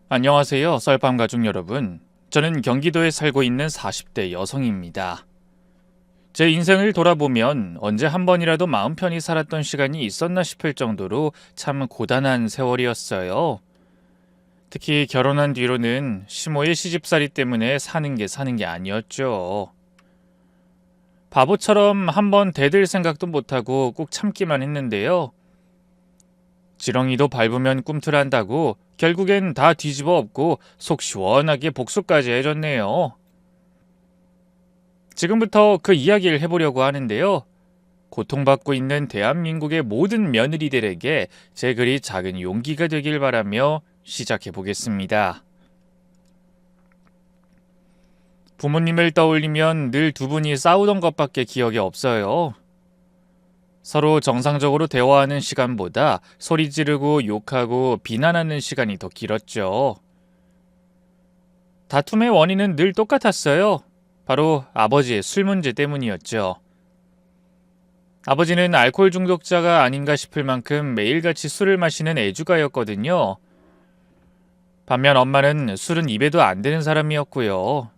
안녕하세요, 썰밤 가족 여러분. 저는 경기도에 살고 있는 40대 여성입니다. 제 인생을 돌아보면 언제 한 번이라도 마음 편히 살았던 시간이 있었나 싶을 정도로 참 고단한 세월이었어요. 특히 결혼한 뒤로는 시모의 시집살이 때문에 사는 게 아니었죠. 바보처럼 한 번 대들 생각도 못하고 꼭 참기만 했는데요. 지렁이도 밟으면 꿈틀한다고 결국엔 다 뒤집어 엎고 속 시원하게 복수까지 해줬네요. 지금부터 그 이야기를 해보려고 하는데요. 고통받고 있는 대한민국의 모든 며느리들에게 제 글이 작은 용기가 되길 바라며 시작해보겠습니다. 부모님을 떠올리면 늘 두 분이 싸우던 것밖에 기억이 없어요. 서로 정상적으로 대화하는 시간보다 소리 지르고 욕하고 비난하는 시간이 더 길었죠. 다툼의 원인은 늘 똑같았어요. 바로 아버지의 술 문제 때문이었죠. 아버지는 알코올 중독자가 아닌가 싶을 만큼 매일같이 술을 마시는 애주가였거든요. 반면 엄마는 술은 입에도 안 대는 사람이었고요.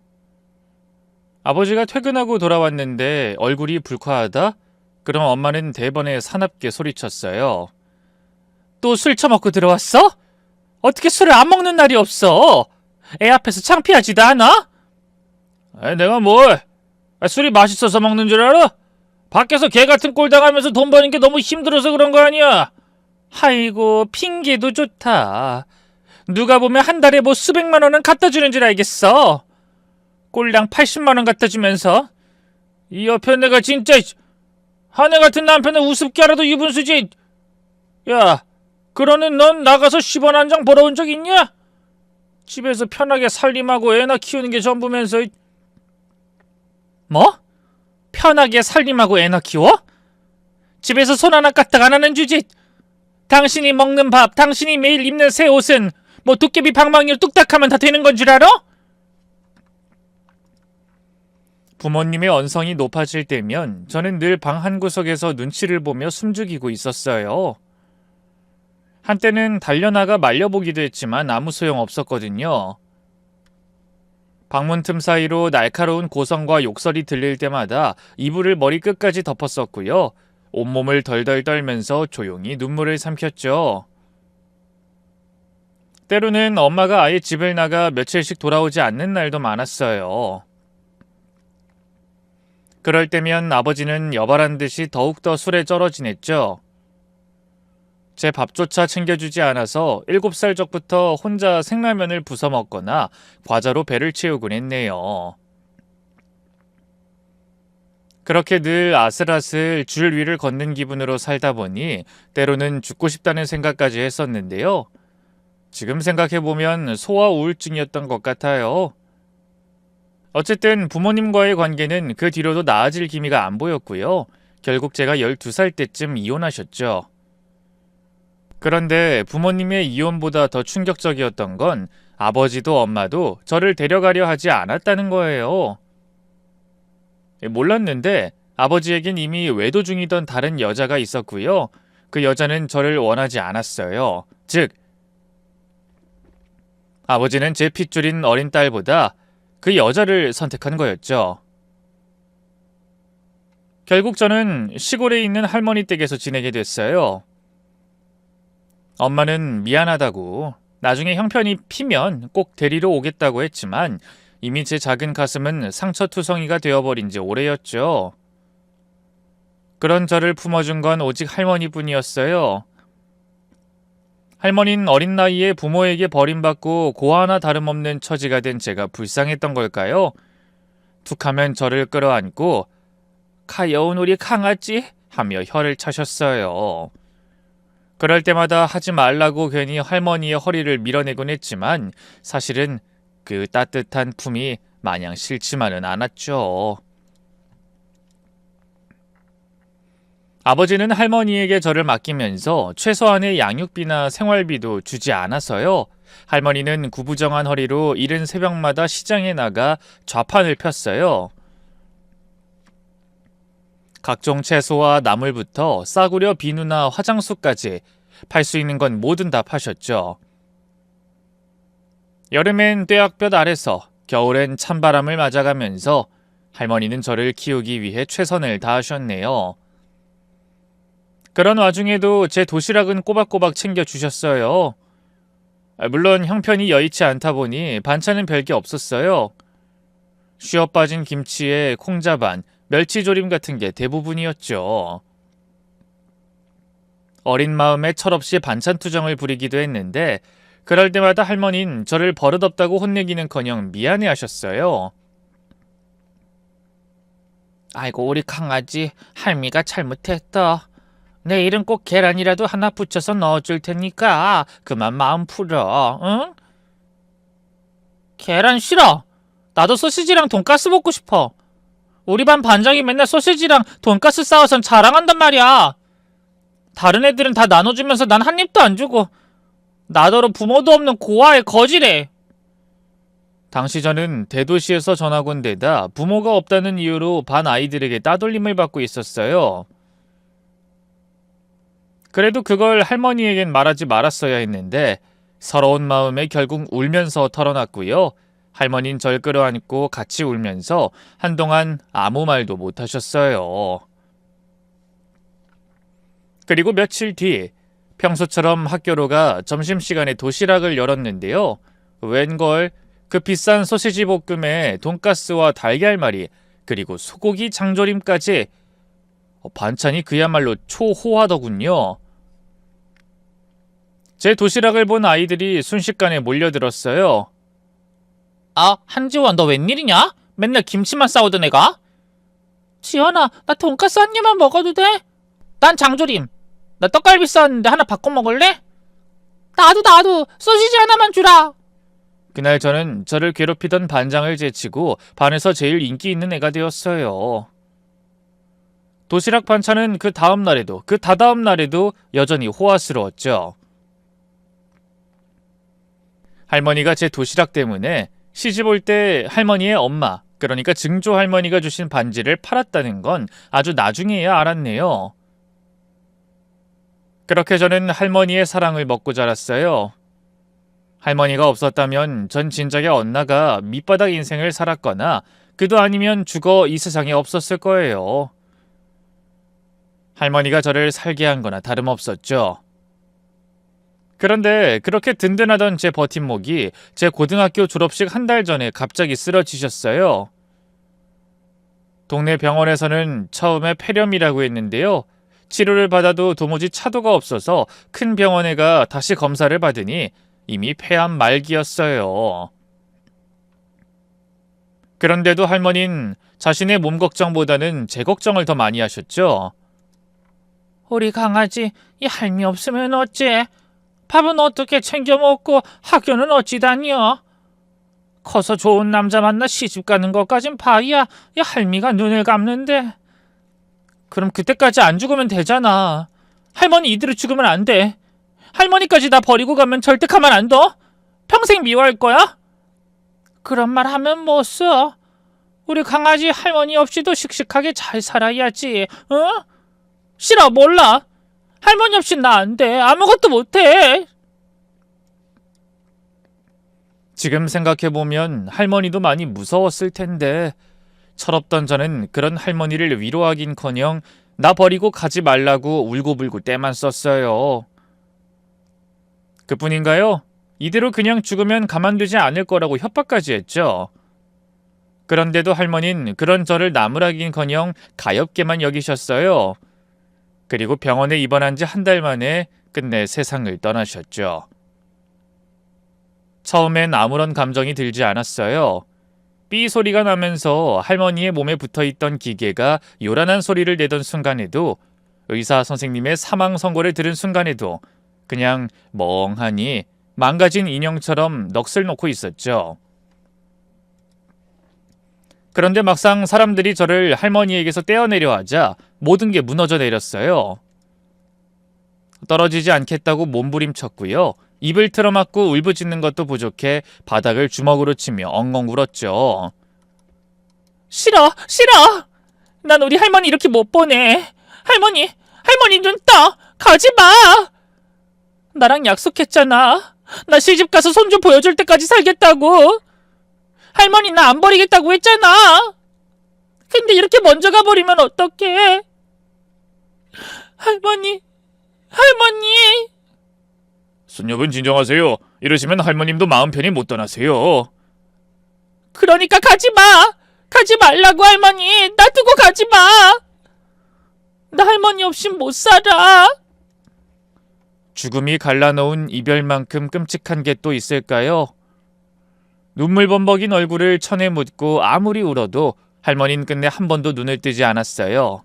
아버지가 퇴근하고 돌아왔는데 얼굴이 불쾌하다? 그럼 엄마는 대번에 사납게 소리쳤어요. 또 술 처먹고 들어왔어? 어떻게 술을 안 먹는 날이 없어? 애 앞에서 창피하지도 않아? 내가 뭘? 술이 맛있어서 먹는 줄 알아? 밖에서 개 같은 꼴 당하면서 돈 버는 게 너무 힘들어서 그런 거 아니야? 아이고, 핑계도 좋다. 누가 보면 한 달에 뭐 수백만 원은 갖다 주는 줄 알겠어. 꼴랑 80만 원 갖다 주면서. 이 옆에 내가 진짜 한 애 같은 남편은 우습게 알아도 유분수지. 야, 그러는 넌 나가서 10원 한 장 벌어온 적 있냐? 집에서 편하게 살림하고 애나 키우는 게 전부면서. 뭐? 편하게 살림하고 애나 키워? 집에서 손 하나 까딱 안 하는 주짓. 당신이 먹는 밥, 당신이 매일 입는 새 옷은 뭐 도깨비 방망이를 뚝딱하면 다 되는 건 줄 알아? 부모님의 언성이 높아질 때면 저는 늘 방 한구석에서 눈치를 보며 숨죽이고 있었어요. 한때는 달려나가 말려보기도 했지만 아무 소용 없었거든요. 방문 틈 사이로 날카로운 고성과 욕설이 들릴 때마다 이불을 머리 끝까지 덮었었고요. 온몸을 덜덜 떨면서 조용히 눈물을 삼켰죠. 때로는 엄마가 아예 집을 나가 며칠씩 돌아오지 않는 날도 많았어요. 그럴 때면 아버지는 여발한 듯이 더욱더 술에 쩔어 지냈죠. 제 밥조차 챙겨주지 않아서 7살 적부터 혼자 생라면을 부숴 먹거나 과자로 배를 채우곤 했네요. 그렇게 늘 아슬아슬 줄 위를 걷는 기분으로 살다 보니 때로는 죽고 싶다는 생각까지 했었는데요. 지금 생각해보면 소아 우울증이었던 것 같아요. 어쨌든 부모님과의 관계는 그 뒤로도 나아질 기미가 안 보였고요. 결국 제가 12살 때쯤 이혼하셨죠. 그런데 부모님의 이혼보다 더 충격적이었던 건 아버지도 엄마도 저를 데려가려 하지 않았다는 거예요. 몰랐는데 아버지에겐 이미 외도 중이던 다른 여자가 있었고요. 그 여자는 저를 원하지 않았어요. 즉, 아버지는 제 핏줄인 어린 딸보다 그 여자를 선택한 거였죠. 결국 저는 시골에 있는 할머니 댁에서 지내게 됐어요. 엄마는 미안하다고 나중에 형편이 피면 꼭 데리러 오겠다고 했지만 이미 제 작은 가슴은 상처투성이가 되어버린 지 오래였죠. 그런 저를 품어준 건 오직 할머니뿐이었어요. 할머니는 어린 나이에 부모에게 버림받고 고아나 다름없는 처지가 된 제가 불쌍했던 걸까요? 툭하면 저를 끌어안고 가여운 우리 강아지 하며 혀를 차셨어요. 그럴 때마다 하지 말라고 괜히 할머니의 허리를 밀어내곤 했지만 사실은 그 따뜻한 품이 마냥 싫지만은 않았죠. 아버지는 할머니에게 저를 맡기면서 최소한의 양육비나 생활비도 주지 않아서요. 할머니는 구부정한 허리로 이른 새벽마다 시장에 나가 좌판을 폈어요. 각종 채소와 나물부터 싸구려 비누나 화장수까지 팔 수 있는 건 뭐든 다 파셨죠. 여름엔 뙤약볕 아래서, 겨울엔 찬바람을 맞아가면서 할머니는 저를 키우기 위해 최선을 다하셨네요. 그런 와중에도 제 도시락은 꼬박꼬박 챙겨주셨어요. 물론 형편이 여의치 않다 보니 반찬은 별게 없었어요. 쉬어 빠진 김치에 콩자반, 멸치조림 같은 게 대부분이었죠. 어린 마음에 철없이 반찬 투정을 부리기도 했는데 그럴 때마다 할머니는 저를 버릇없다고 혼내기는커녕 미안해하셨어요. 아이고 우리 강아지 할미가 잘못했다. 내일은 꼭 계란이라도 하나 부쳐서 넣어줄 테니까 그만 마음 풀어. 응? 계란 싫어. 나도 소시지랑 돈가스 먹고 싶어. 우리 반 반장이 맨날 소시지랑 돈가스 싸워선 자랑한단 말이야. 다른 애들은 다 나눠주면서 난 한 입도 안 주고 나더러 부모도 없는 고아의 거지래. 당시 저는 대도시에서 전학 온 데다 부모가 없다는 이유로 반 아이들에게 따돌림을 받고 있었어요. 그래도 그걸 할머니에겐 말하지 말았어야 했는데 서러운 마음에 결국 울면서 털어놨고요. 할머니는 절 끌어안고 같이 울면서 한동안 아무 말도 못 하셨어요. 그리고 며칠 뒤 평소처럼 학교로 가 점심시간에 도시락을 열었는데요. 웬걸 그 비싼 소시지 볶음에 돈가스와 달걀말이 그리고 소고기 장조림까지 반찬이 그야말로 초호화더군요. 제 도시락을 본 아이들이 순식간에 몰려들었어요. 아, 한지원 너 웬일이냐? 맨날 김치만 싸우던 애가? 지연아, 나 돈가스 한 입만 먹어도 돼? 난 장조림. 나 떡갈비 싸왔는데 하나 바꿔 먹을래? 나도 소시지 하나만 주라. 그날 저는 저를 괴롭히던 반장을 제치고 반에서 제일 인기 있는 애가 되었어요. 도시락 반찬은 그 다음 날에도 그 다다음 날에도 여전히 호화스러웠죠. 할머니가 제 도시락 때문에 시집 올 때 할머니의 엄마, 그러니까 증조 할머니가 주신 반지를 팔았다는 건 아주 나중에야 알았네요. 그렇게 저는 할머니의 사랑을 먹고 자랐어요. 할머니가 없었다면 전 진작에 엇나가 밑바닥 인생을 살았거나 그도 아니면 죽어 이 세상에 없었을 거예요. 할머니가 저를 살게 한 거나 다름없었죠. 그런데 그렇게 든든하던 제 버팀목이 제 고등학교 졸업식 한 달 전에 갑자기 쓰러지셨어요. 동네 병원에서는 처음에 폐렴이라고 했는데요. 치료를 받아도 도무지 차도가 없어서 큰 병원에 가 다시 검사를 받으니 이미 폐암 말기였어요. 그런데도 할머니는 자신의 몸 걱정보다는 제 걱정을 더 많이 하셨죠. 우리 강아지 이 할미 없으면 어째? 밥은 어떻게 챙겨 먹고 학교는 어찌 다녀? 커서 좋은 남자 만나 시집 가는 것까진 봐야 이 할미가 눈을 감는데. 그럼 그때까지 안 죽으면 되잖아. 할머니 이대로 죽으면 안 돼. 할머니까지 나 버리고 가면 절대 가만 안 둬? 평생 미워할 거야? 그런 말 하면 못 써. 우리 강아지 할머니 없이도 씩씩하게 잘 살아야지. 어? 싫어, 몰라. 할머니 없이 나 안 돼. 아무것도 못해. 지금 생각해보면 할머니도 많이 무서웠을 텐데 철없던 저는 그런 할머니를 위로하긴커녕 나 버리고 가지 말라고 울고불고 떼만 썼어요. 그뿐인가요? 이대로 그냥 죽으면 가만두지 않을 거라고 협박까지 했죠. 그런데도 할머니는 그런 저를 나무라긴커녕 가엾게만 여기셨어요. 그리고 병원에 입원한 지 한 달 만에 끝내 세상을 떠나셨죠. 처음엔 아무런 감정이 들지 않았어요. 삐 소리가 나면서 할머니의 몸에 붙어있던 기계가 요란한 소리를 내던 순간에도, 의사 선생님의 사망 선고를 들은 순간에도 그냥 멍하니 망가진 인형처럼 넋을 놓고 있었죠. 그런데 막상 사람들이 저를 할머니에게서 떼어내려 하자 모든 게 무너져 내렸어요. 떨어지지 않겠다고 몸부림쳤고요. 입을 틀어막고 울부짖는 것도 부족해 바닥을 주먹으로 치며 엉엉 울었죠. 싫어! 난 우리 할머니 이렇게 못 보내. 할머니 눈 떠! 가지 마! 나랑 약속했잖아. 나 시집 가서 손 좀 보여줄 때까지 살겠다고. 할머니 나 안 버리겠다고 했잖아. 근데 이렇게 먼저 가버리면 어떡해? 할머니, 할머니. 손녀분 진정하세요. 이러시면 할머님도 마음 편히 못 떠나세요. 그러니까 가지 마. 가지 말라고 할머니. 나 두고 가지 마. 나 할머니 없이 못 살아. 죽음이 갈라놓은 이별만큼 끔찍한 게 또 있을까요? 눈물 범벅인 얼굴을 천에 묻고 아무리 울어도 할머니는 끝내 한 번도 눈을 뜨지 않았어요.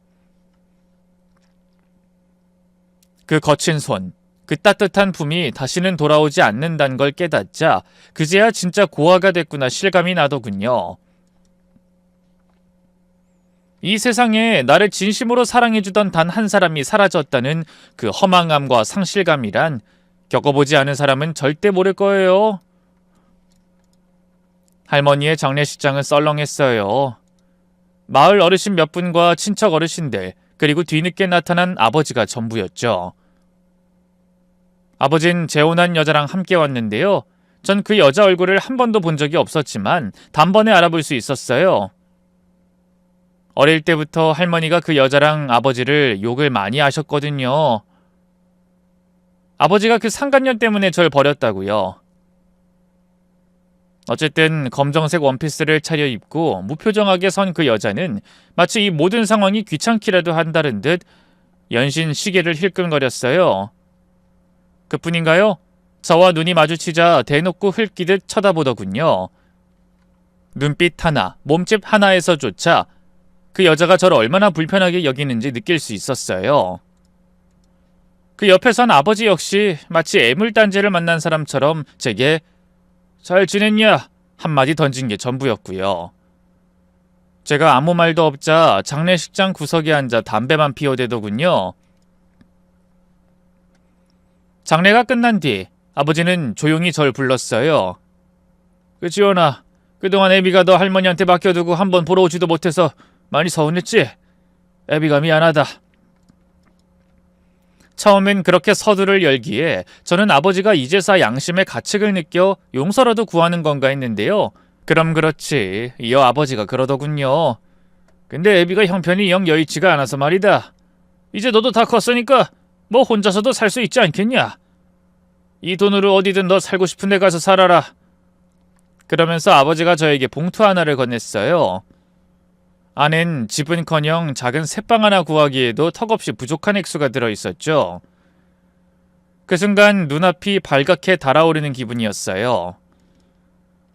그 거친 손, 그 따뜻한 품이 다시는 돌아오지 않는다는 걸 깨닫자 그제야 진짜 고아가 됐구나 실감이 나더군요. 이 세상에 나를 진심으로 사랑해주던 단 한 사람이 사라졌다는 그 허망함과 상실감이란 겪어보지 않은 사람은 절대 모를 거예요. 할머니의 장례식장은 썰렁했어요. 마을 어르신 몇 분과 친척 어르신들, 그리고 뒤늦게 나타난 아버지가 전부였죠. 아버진 재혼한 여자랑 함께 왔는데요. 전 그 여자 얼굴을 한 번도 본 적이 없었지만 단번에 알아볼 수 있었어요. 어릴 때부터 할머니가 그 여자랑 아버지를 욕을 많이 하셨거든요. 아버지가 그 상간녀 때문에 절 버렸다고요. 어쨌든 검정색 원피스를 차려입고 무표정하게 선 그 여자는 마치 이 모든 상황이 귀찮기라도 한다는 듯 연신 시계를 힐끔거렸어요. 그뿐인가요? 저와 눈이 마주치자 대놓고 흘끼듯 쳐다보더군요. 눈빛 하나, 몸집 하나에서조차 그 여자가 저를 얼마나 불편하게 여기는지 느낄 수 있었어요. 그 옆에 선 아버지 역시 마치 애물단지를 만난 사람처럼 제게 잘 지냈냐? 한마디 던진 게 전부였고요. 제가 아무 말도 없자 장례식장 구석에 앉아 담배만 피워대더군요. 장례가 끝난 뒤 아버지는 조용히 절 불렀어요. 지원아, 그동안 애비가 너 할머니한테 맡겨두고 한번 보러 오지도 못해서 많이 서운했지? 애비가 미안하다. 처음엔 그렇게 서두를 열기에 저는 아버지가 이제서 양심의 가책을 느껴 용서라도 구하는 건가 했는데요. 그럼 그렇지, 이어 아버지가 그러더군요. 근데 애비가 형편이 영 여의치가 않아서 말이다. 이제 너도 다 컸으니까 뭐 혼자서도 살 수 있지 않겠냐? 이 돈으로 어디든 너 살고 싶은 데 가서 살아라. 그러면서 아버지가 저에게 봉투 하나를 건넸어요. 안엔 집은커녕 작은 새빵 하나 구하기에도 턱없이 부족한 액수가 들어있었죠. 그 순간 눈앞이 발갛게 달아오르는 기분이었어요.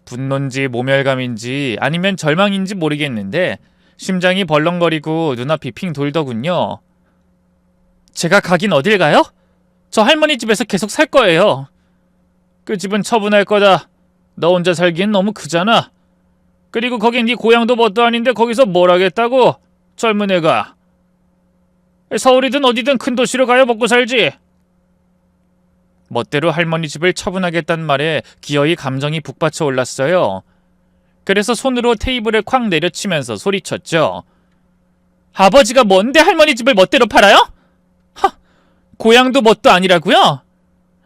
분노인지 모멸감인지 아니면 절망인지 모르겠는데 심장이 벌렁거리고 눈앞이 핑 돌더군요. 제가 가긴 어딜 가요? 저 할머니 집에서 계속 살 거예요. 그 집은 처분할 거다. 너 혼자 살기엔 너무 크잖아. 그리고 거긴 네 고향도 뭣도 아닌데 거기서 뭘 하겠다고? 젊은 애가. 서울이든 어디든 큰 도시로 가야 먹고 살지. 멋대로 할머니 집을 처분하겠다는 말에 기어이 감정이 북받쳐 올랐어요. 그래서 손으로 테이블을 쾅 내려치면서 소리쳤죠. 아버지가 뭔데 할머니 집을 멋대로 팔아요? 하, 고향도 뭣도 아니라고요?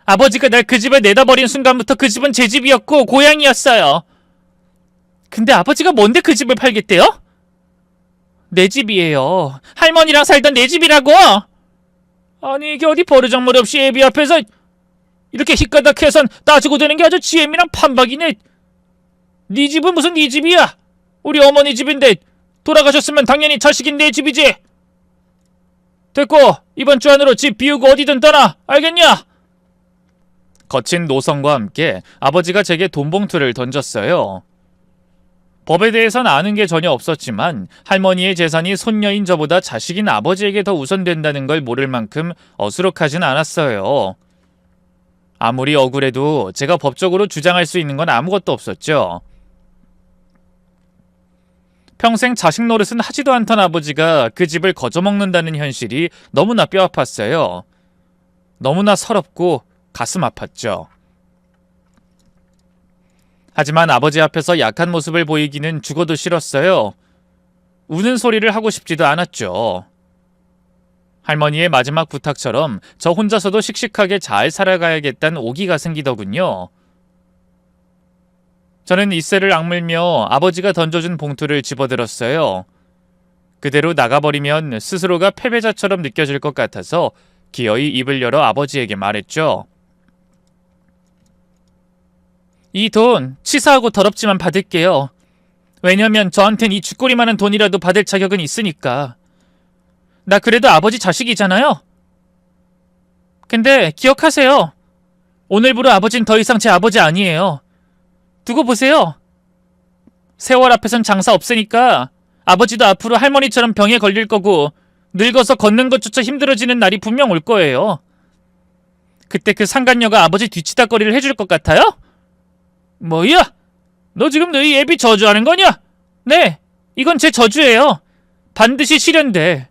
아버지가 날 그 집에 내다버린 순간부터 그 집은 제 집이었고 고향이었어요. 근데 아버지가 뭔데 그 집을 팔겠대요? 내 집이에요. 할머니랑 살던 내 집이라고! 아니 이게 어디 버르장머리 없이 애비 앞에서 이렇게 희까닥해선 따지고 되는 게 아주 지혜미랑 판박이네. 네 집은 무슨 네 집이야? 우리 어머니 집인데 돌아가셨으면 당연히 자식인 내 집이지. 됐고 이번 주 안으로 집 비우고 어디든 떠나. 알겠냐? 거친 노성과 함께 아버지가 제게 돈봉투를 던졌어요. 법에 대해선 아는 게 전혀 없었지만 할머니의 재산이 손녀인 저보다 자식인 아버지에게 더 우선된다는 걸 모를 만큼 어수룩하진 않았어요. 아무리 억울해도 제가 법적으로 주장할 수 있는 건 아무것도 없었죠. 평생 자식 노릇은 하지도 않던 아버지가 그 집을 거저먹는다는 현실이 너무나 뼈아팠어요. 너무나 서럽고 가슴 아팠죠. 하지만 아버지 앞에서 약한 모습을 보이기는 죽어도 싫었어요. 우는 소리를 하고 싶지도 않았죠. 할머니의 마지막 부탁처럼 저 혼자서도 씩씩하게 잘 살아가야겠다는 오기가 생기더군요. 저는 이새를 악물며 아버지가 던져준 봉투를 집어들었어요. 그대로 나가버리면 스스로가 패배자처럼 느껴질 것 같아서 기어이 입을 열어 아버지에게 말했죠. 이 돈 치사하고 더럽지만 받을게요. 왜냐면 저한텐 이 쥐꼬리만한 돈이라도 받을 자격은 있으니까. 나 그래도 아버지 자식이잖아요. 근데 기억하세요. 오늘부로 아버진 더 이상 제 아버지 아니에요. 두고 보세요. 세월 앞에선 장사 없으니까 아버지도 앞으로 할머니처럼 병에 걸릴 거고 늙어서 걷는 것조차 힘들어지는 날이 분명 올 거예요. 그때 그 상간녀가 아버지 뒤치다거리를 해줄 것 같아요? 뭐야? 너 지금 너희 애비 저주하는 거냐? 네, 이건 제 저주예요. 반드시 실현돼.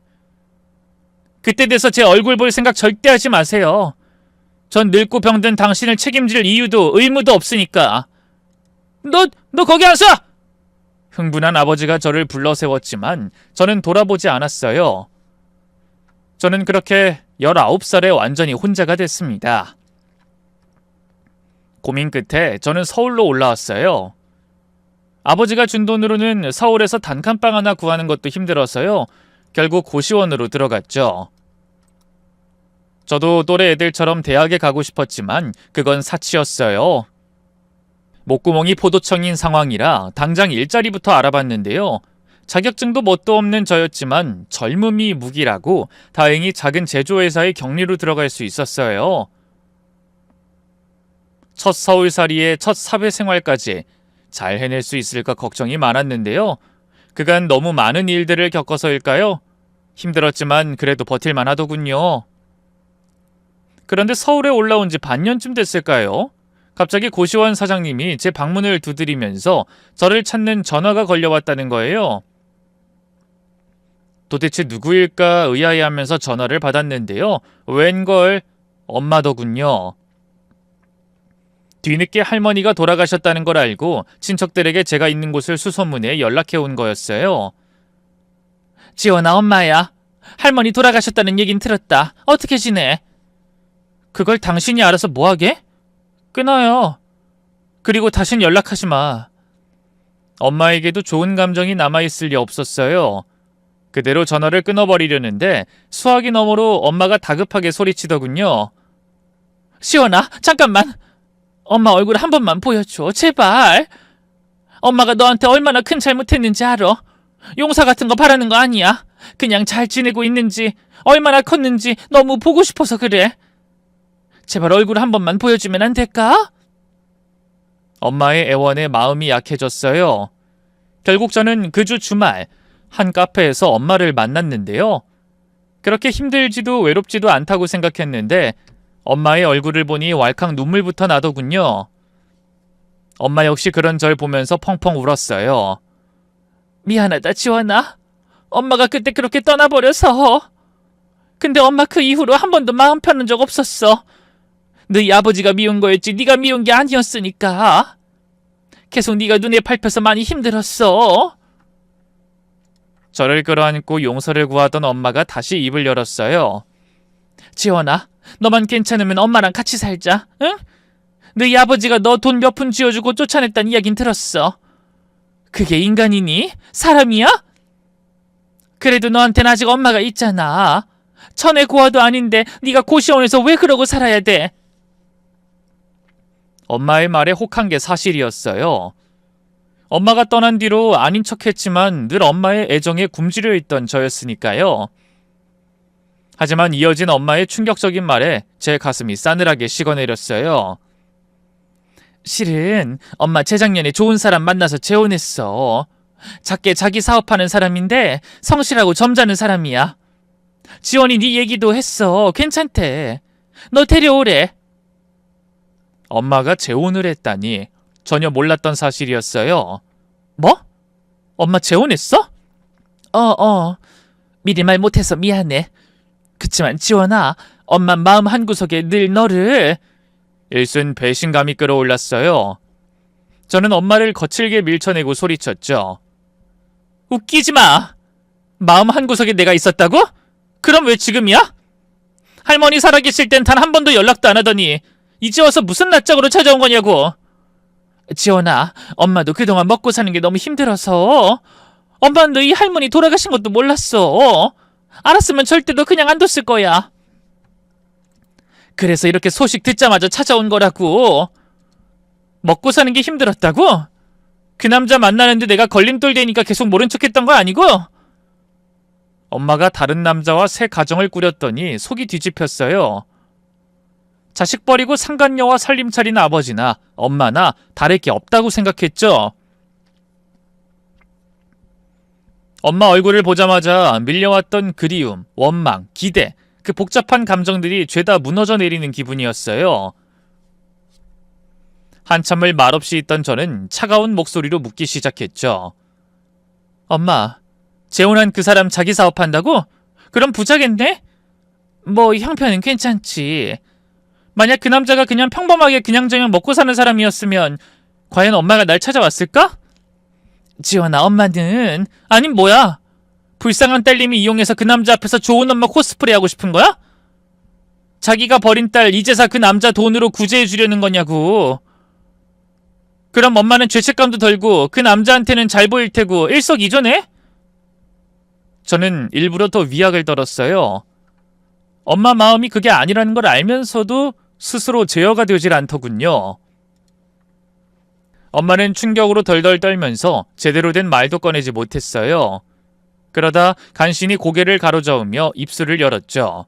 그때 돼서 제 얼굴 볼 생각 절대 하지 마세요. 전 늙고 병든 당신을 책임질 이유도 의무도 없으니까. 너 거기 안 서! 흥분한 아버지가 저를 불러 세웠지만 저는 돌아보지 않았어요. 저는 그렇게 19살에 완전히 혼자가 됐습니다. 고민 끝에 저는 서울로 올라왔어요. 아버지가 준 돈으로는 서울에서 단칸방 하나 구하는 것도 힘들어서요. 결국 고시원으로 들어갔죠. 저도 또래 애들처럼 대학에 가고 싶었지만 그건 사치였어요. 목구멍이 포도청인 상황이라 당장 일자리부터 알아봤는데요. 자격증도 뭣도 없는 저였지만 젊음이 무기라고 다행히 작은 제조회사에 격리로 들어갈 수 있었어요. 첫 서울살이에 첫 사회생활까지 잘 해낼 수 있을까 걱정이 많았는데요. 그간 너무 많은 일들을 겪어서일까요? 힘들었지만 그래도 버틸만 하더군요. 그런데 서울에 올라온 지 반년쯤 됐을까요? 갑자기 고시원 사장님이 제 방문을 두드리면서 저를 찾는 전화가 걸려왔다는 거예요. 도대체 누구일까 의아해하면서 전화를 받았는데요. 웬걸 엄마더군요. 뒤늦게 할머니가 돌아가셨다는 걸 알고 친척들에게 제가 있는 곳을 수소문해 연락해 온 거였어요. 지원아, 엄마야. 할머니 돌아가셨다는 얘긴 들었다. 어떻게 지내? 그걸 당신이 알아서 뭐하게? 끊어요. 그리고 다신 연락하지 마. 엄마에게도 좋은 감정이 남아있을 리 없었어요. 그대로 전화를 끊어버리려는데 수화기 너머로 엄마가 다급하게 소리치더군요. 시원아, 잠깐만. 엄마 얼굴 한 번만 보여줘. 제발. 엄마가 너한테 얼마나 큰 잘못했는지 알아. 용서 같은 거 바라는 거 아니야. 그냥 잘 지내고 있는지, 얼마나 컸는지 너무 보고 싶어서 그래. 제발 얼굴 한 번만 보여주면 안 될까? 엄마의 애원에 마음이 약해졌어요. 결국 저는 그 주 주말 한 카페에서 엄마를 만났는데요. 그렇게 힘들지도 외롭지도 않다고 생각했는데 엄마의 얼굴을 보니 왈칵 눈물부터 나더군요. 엄마 역시 그런 절 보면서 펑펑 울었어요. 미안하다, 지원아. 엄마가 그때 그렇게 떠나버려서. 근데 엄마 그 이후로 한 번도 마음 편한 적 없었어. 너희 아버지가 미운 거였지 네가 미운 게 아니었으니까. 계속 네가 눈에 밟혀서 많이 힘들었어. 저를 끌어안고 용서를 구하던 엄마가 다시 입을 열었어요. 지원아, 너만 괜찮으면 엄마랑 같이 살자, 응? 너희 아버지가 너 돈 몇 푼 쥐어주고 쫓아냈다는 이야긴 들었어. 그게 인간이니? 사람이야? 그래도 너한텐 아직 엄마가 있잖아. 천의 고아도 아닌데 네가 고시원에서 왜 그러고 살아야 돼? 엄마의 말에 혹한 게 사실이었어요. 엄마가 떠난 뒤로 아닌 척했지만 늘 엄마의 애정에 굶주려 있던 저였으니까요. 하지만 이어진 엄마의 충격적인 말에 제 가슴이 싸늘하게 식어내렸어요. 실은 엄마 재작년에 좋은 사람 만나서 재혼했어. 작게 자기 사업하는 사람인데 성실하고 점잖은 사람이야. 지원이 네 얘기도 했어. 괜찮대. 너 데려오래. 엄마가 재혼을 했다니 전혀 몰랐던 사실이었어요. 뭐? 엄마 재혼했어? 미리 말 못해서 미안해. 그치만 지원아, 엄마 마음 한구석에 늘 너를... 일순 배신감이 끌어올랐어요. 저는 엄마를 거칠게 밀쳐내고 소리쳤죠. 웃기지 마. 마음 한구석에 내가 있었다고? 그럼 왜 지금이야? 할머니 살아계실 땐 단 한 번도 연락도 안 하더니 이제 와서 무슨 낯짝으로 찾아온 거냐고. 지원아, 엄마도 그동안 먹고 사는 게 너무 힘들어서. 엄마는 너희 할머니 돌아가신 것도 몰랐어. 알았으면 절대로 그냥 안 뒀을 거야. 그래서 이렇게 소식 듣자마자 찾아온 거라고. 먹고 사는 게 힘들었다고? 그 남자 만나는데 내가 걸림돌 되니까 계속 모른 척했던 거 아니고? 엄마가 다른 남자와 새 가정을 꾸렸더니 속이 뒤집혔어요. 자식 버리고 상간녀와 살림 차린 아버지나 엄마나 다를 게 없다고 생각했죠. 엄마 얼굴을 보자마자 밀려왔던 그리움, 원망, 기대, 그 복잡한 감정들이 죄다 무너져 내리는 기분이었어요. 한참을 말없이 있던 저는 차가운 목소리로 묻기 시작했죠. 엄마, 재혼한 그 사람 자기 사업한다고? 그럼 부자겠네? 뭐 형편은 괜찮지. 만약 그 남자가 그냥 평범하게 그냥저냥 먹고 사는 사람이었으면 과연 엄마가 날 찾아왔을까? 지원아, 엄마는... 아니 뭐야? 불쌍한 딸님이 이용해서 그 남자 앞에서 좋은 엄마 코스프레 하고 싶은 거야? 자기가 버린 딸 이제사 그 남자 돈으로 구제해 주려는 거냐고. 그럼 엄마는 죄책감도 덜고 그 남자한테는 잘 보일 테고 일석이조네? 저는 일부러 더 위약을 떨었어요. 엄마 마음이 그게 아니라는 걸 알면서도 스스로 제어가 되질 않더군요. 엄마는 충격으로 덜덜 떨면서 제대로 된 말도 꺼내지 못했어요. 그러다 간신히 고개를 가로저으며 입술을 열었죠.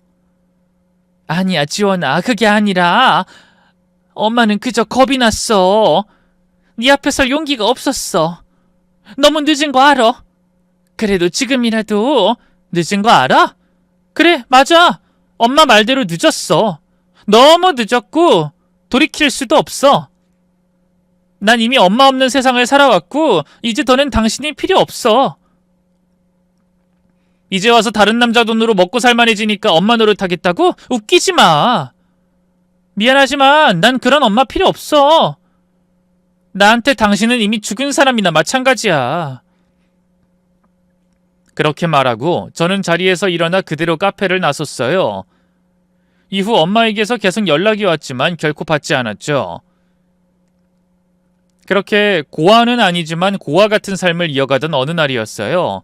아니야, 지원아, 그게 아니라 엄마는 그저 겁이 났어. 네 앞에 설 용기가 없었어. 너무 늦은 거 알아. 그래도 지금이라도 늦은 거 알아? 그래, 맞아. 엄마 말대로 늦었어. 너무 늦었고 돌이킬 수도 없어. 난 이미 엄마 없는 세상을 살아왔고 이제 더는 당신이 필요 없어. 이제 와서 다른 남자 돈으로 먹고 살만해지니까 엄마 노릇하겠다고? 웃기지 마. 미안하지만 난 그런 엄마 필요 없어. 나한테 당신은 이미 죽은 사람이나 마찬가지야. 그렇게 말하고 저는 자리에서 일어나 그대로 카페를 나섰어요. 이후 엄마에게서 계속 연락이 왔지만 결코 받지 않았죠. 그렇게 고아는 아니지만 고아 같은 삶을 이어가던 어느 날이었어요.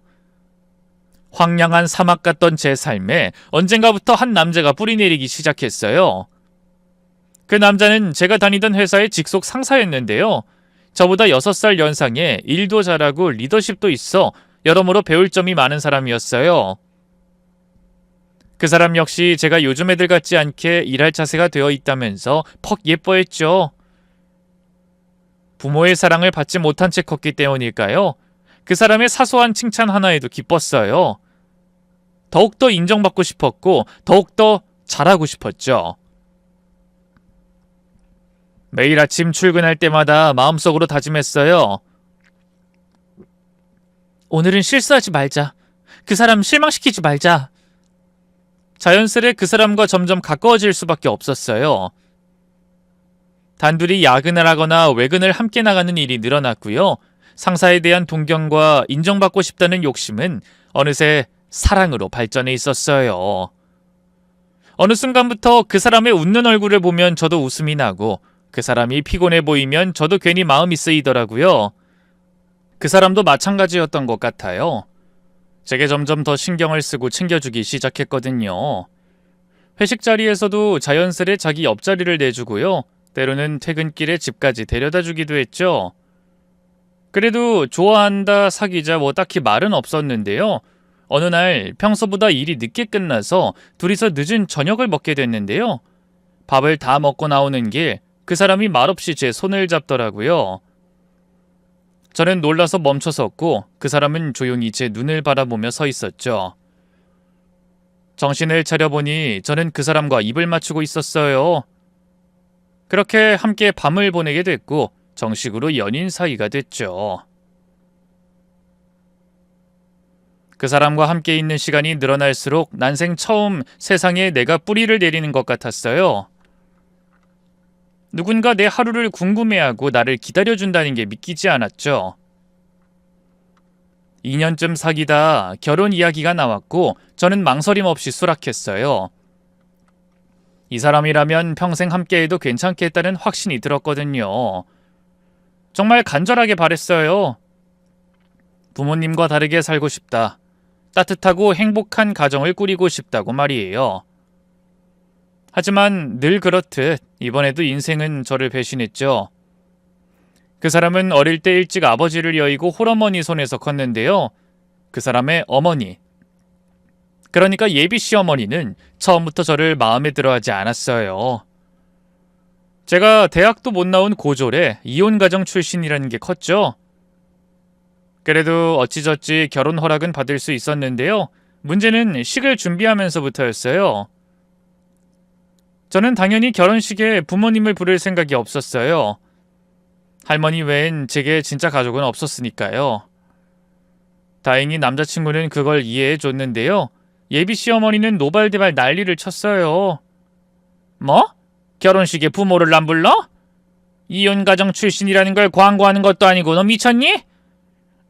황량한 사막 같던 제 삶에 언젠가부터 한 남자가 뿌리내리기 시작했어요. 그 남자는 제가 다니던 회사의 직속 상사였는데요. 저보다 6살 연상에 일도 잘하고 리더십도 있어 여러모로 배울 점이 많은 사람이었어요. 그 사람 역시 제가 요즘 애들 같지 않게 일할 자세가 되어 있다면서 퍽 예뻐했죠. 부모의 사랑을 받지 못한 채 컸기 때문일까요? 그 사람의 사소한 칭찬 하나에도 기뻤어요. 더욱더 인정받고 싶었고 더욱더 잘하고 싶었죠. 매일 아침 출근할 때마다 마음속으로 다짐했어요. 오늘은 실수하지 말자. 그 사람 실망시키지 말자. 자연스레 그 사람과 점점 가까워질 수밖에 없었어요. 단둘이 야근을 하거나 외근을 함께 나가는 일이 늘어났고요. 상사에 대한 동경과 인정받고 싶다는 욕심은 어느새 사랑으로 발전해 있었어요. 어느 순간부터 그 사람의 웃는 얼굴을 보면 저도 웃음이 나고 그 사람이 피곤해 보이면 저도 괜히 마음이 쓰이더라고요. 그 사람도 마찬가지였던 것 같아요. 제게 점점 더 신경을 쓰고 챙겨주기 시작했거든요. 회식 자리에서도 자연스레 자기 옆자리를 내주고요. 때로는 퇴근길에 집까지 데려다 주기도 했죠. 그래도 좋아한다, 사귀자 뭐 딱히 말은 없었는데요. 어느 날 평소보다 일이 늦게 끝나서 둘이서 늦은 저녁을 먹게 됐는데요. 밥을 다 먹고 나오는 길 그 사람이 말없이 제 손을 잡더라고요. 저는 놀라서 멈춰섰고 그 사람은 조용히 제 눈을 바라보며 서 있었죠. 정신을 차려보니 저는 그 사람과 입을 맞추고 있었어요. 그렇게 함께 밤을 보내게 됐고 정식으로 연인 사이가 됐죠. 그 사람과 함께 있는 시간이 늘어날수록 난생 처음 세상에 내가 뿌리를 내리는 것 같았어요. 누군가 내 하루를 궁금해하고 나를 기다려준다는 게 믿기지 않았죠. 2년쯤 사귀다 결혼 이야기가 나왔고 저는 망설임 없이 수락했어요. 이 사람이라면 평생 함께해도 괜찮겠다는 확신이 들었거든요. 정말 간절하게 바랬어요. 부모님과 다르게 살고 싶다. 따뜻하고 행복한 가정을 꾸리고 싶다고 말이에요. 하지만 늘 그렇듯 이번에도 인생은 저를 배신했죠. 그 사람은 어릴 때 일찍 아버지를 여의고 홀어머니 손에서 컸는데요. 그 사람의 어머니, 그러니까 예비 시어머니는 처음부터 저를 마음에 들어하지 않았어요. 제가 대학도 못 나온 고졸에 이혼가정 출신이라는 게 컸죠. 그래도 어찌저찌 결혼 허락은 받을 수 있었는데요. 문제는 식을 준비하면서부터였어요. 저는 당연히 결혼식에 부모님을 부를 생각이 없었어요. 할머니 외엔 제게 진짜 가족은 없었으니까요. 다행히 남자친구는 그걸 이해해 줬는데요. 예비 시어머니는 노발대발 난리를 쳤어요. 뭐? 결혼식에 부모를 안 불러? 이혼가정 출신이라는 걸 광고하는 것도 아니고 너 미쳤니?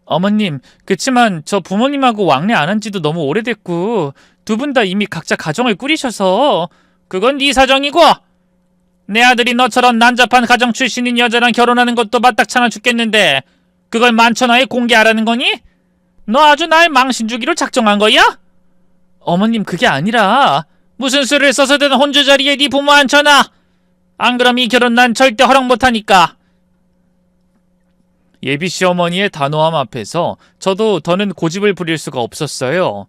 어머님, 그치만 저 부모님하고 왕래 안 한 지도 너무 오래됐고 두 분 다 이미 각자 가정을 꾸리셔서 그건 네 사정이고 내 아들이 너처럼 난잡한 가정 출신인 여자랑 결혼하는 것도 마땅찮아 죽겠는데 그걸 만천하에 공개하라는 거니? 너 아주 날 망신 주기로 작정한 거야? 어머님, 그게 아니라 무슨 수를 써서든 혼주 자리에 네 부모 앉혀놔. 안 그럼 이 결혼 난 절대 허락 못하니까. 예비 시어머니의 단호함 앞에서 저도 더는 고집을 부릴 수가 없었어요.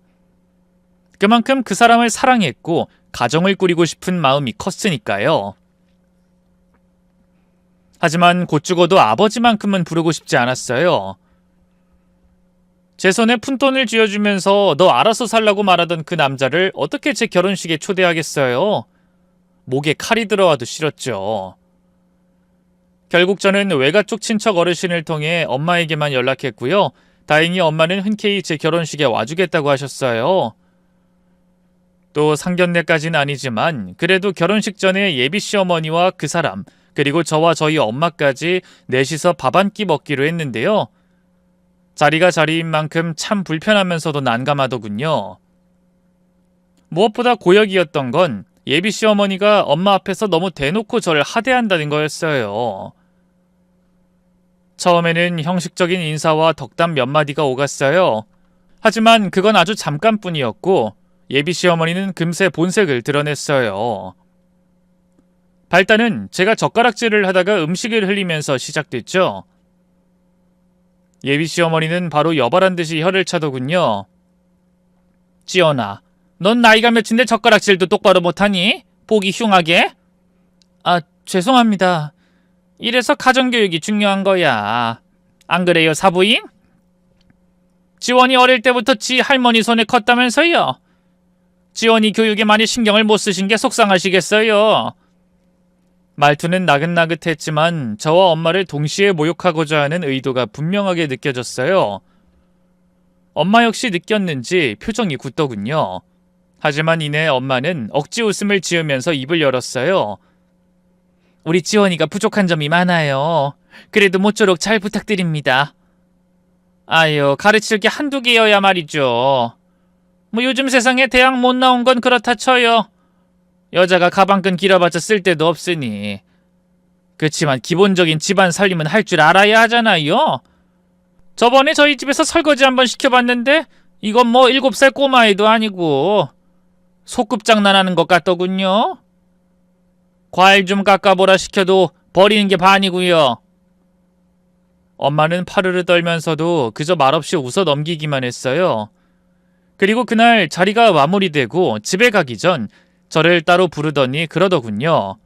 그만큼 그 사람을 사랑했고 가정을 꾸리고 싶은 마음이 컸으니까요. 하지만 곧 죽어도 아버지만큼은 부르고 싶지 않았어요. 제 손에 푼돈을 쥐어주면서 너 알아서 살라고 말하던 그 남자를 어떻게 제 결혼식에 초대하겠어요? 목에 칼이 들어와도 싫었죠. 결국 저는 외가 쪽 친척 어르신을 통해 엄마에게만 연락했고요. 다행히 엄마는 흔쾌히 제 결혼식에 와주겠다고 하셨어요. 또 상견례까지는 아니지만 그래도 결혼식 전에 예비 시어머니와 그 사람, 그리고 저와 저희 엄마까지 넷이서 밥 한 끼 먹기로 했는데요. 자리가 자리인 만큼 참 불편하면서도 난감하더군요. 무엇보다 고역이었던 건 예비 시어머니가 엄마 앞에서 너무 대놓고 저를 하대한다는 거였어요. 처음에는 형식적인 인사와 덕담 몇 마디가 오갔어요. 하지만 그건 아주 잠깐뿐이었고 예비 시어머니는 금세 본색을 드러냈어요. 발단은 제가 젓가락질을 하다가 음식을 흘리면서 시작됐죠. 예비 시어머니는 바로 여발한 듯이 혀를 차더군요. 지연아, 넌 나이가 몇인데 젓가락질도 똑바로 못하니? 보기 흉하게? 아, 죄송합니다. 이래서 가정교육이 중요한 거야. 안 그래요, 사부인? 지원이 어릴 때부터 지 할머니 손에 컸다면서요. 지원이 교육에 많이 신경을 못 쓰신 게 속상하시겠어요. 말투는 나긋나긋했지만 저와 엄마를 동시에 모욕하고자 하는 의도가 분명하게 느껴졌어요. 엄마 역시 느꼈는지 표정이 굳더군요. 하지만 이내 엄마는 억지 웃음을 지으면서 입을 열었어요. 우리 지원이가 부족한 점이 많아요. 그래도 모쪼록 잘 부탁드립니다. 아유, 가르칠 게 한두 개여야 말이죠. 뭐 요즘 세상에 대학 못 나온 건 그렇다 쳐요. 여자가 가방끈 길어봤자 쓸데도 없으니. 그치만 기본적인 집안 살림은 할 줄 알아야 하잖아요. 저번에 저희 집에서 설거지 한번 시켜봤는데 이건 뭐 7살 꼬마애도 아니고 소꿉장난하는 것 같더군요. 과일 좀 깎아보라 시켜도 버리는 게 반이고요. 엄마는 파르르 떨면서도 그저 말없이 웃어 넘기기만 했어요. 그리고 그날 자리가 마무리되고 집에 가기 전 저를 따로 부르더니 그러더군요.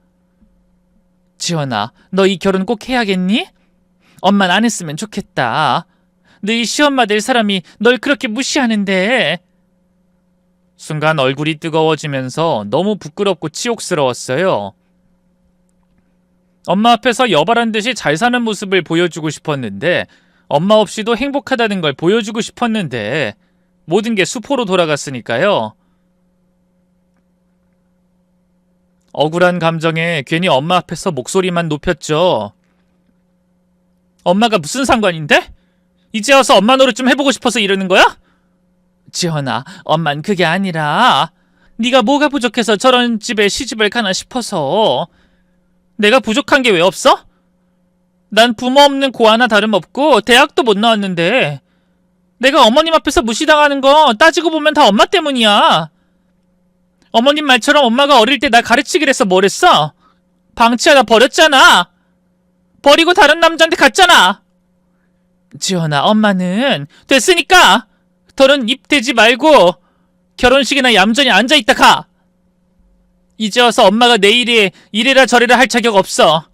지원아, 너 이 결혼 꼭 해야겠니? 엄만 안 했으면 좋겠다. 너희 시엄마 될 사람이 널 그렇게 무시하는데. 순간 얼굴이 뜨거워지면서 너무 부끄럽고 치욕스러웠어요. 엄마 앞에서 여발한 듯이 잘 사는 모습을 보여주고 싶었는데, 엄마 없이도 행복하다는 걸 보여주고 싶었는데 모든 게 수포로 돌아갔으니까요. 억울한 감정에 괜히 엄마 앞에서 목소리만 높였죠. 엄마가 무슨 상관인데? 이제 와서 엄마 노릇 좀 해보고 싶어서 이러는 거야? 지연아, 엄만 그게 아니라 네가 뭐가 부족해서 저런 집에 시집을 가나 싶어서. 내가 부족한 게 왜 없어? 난 부모 없는 고 하나 다름없고 대학도 못 나왔는데 내가 어머님 앞에서 무시당하는 거 따지고 보면 다 엄마 때문이야. 어머님 말처럼 엄마가 어릴 때 날 가르치기로 해서 뭘 했어? 방치하다 버렸잖아. 버리고 다른 남자한테 갔잖아. 지연아, 엄마는 됐으니까 더는 입 대지 말고 결혼식이나 얌전히 앉아있다 가. 이제 와서 엄마가 내 일에 이래라 저래라 할 자격 없어.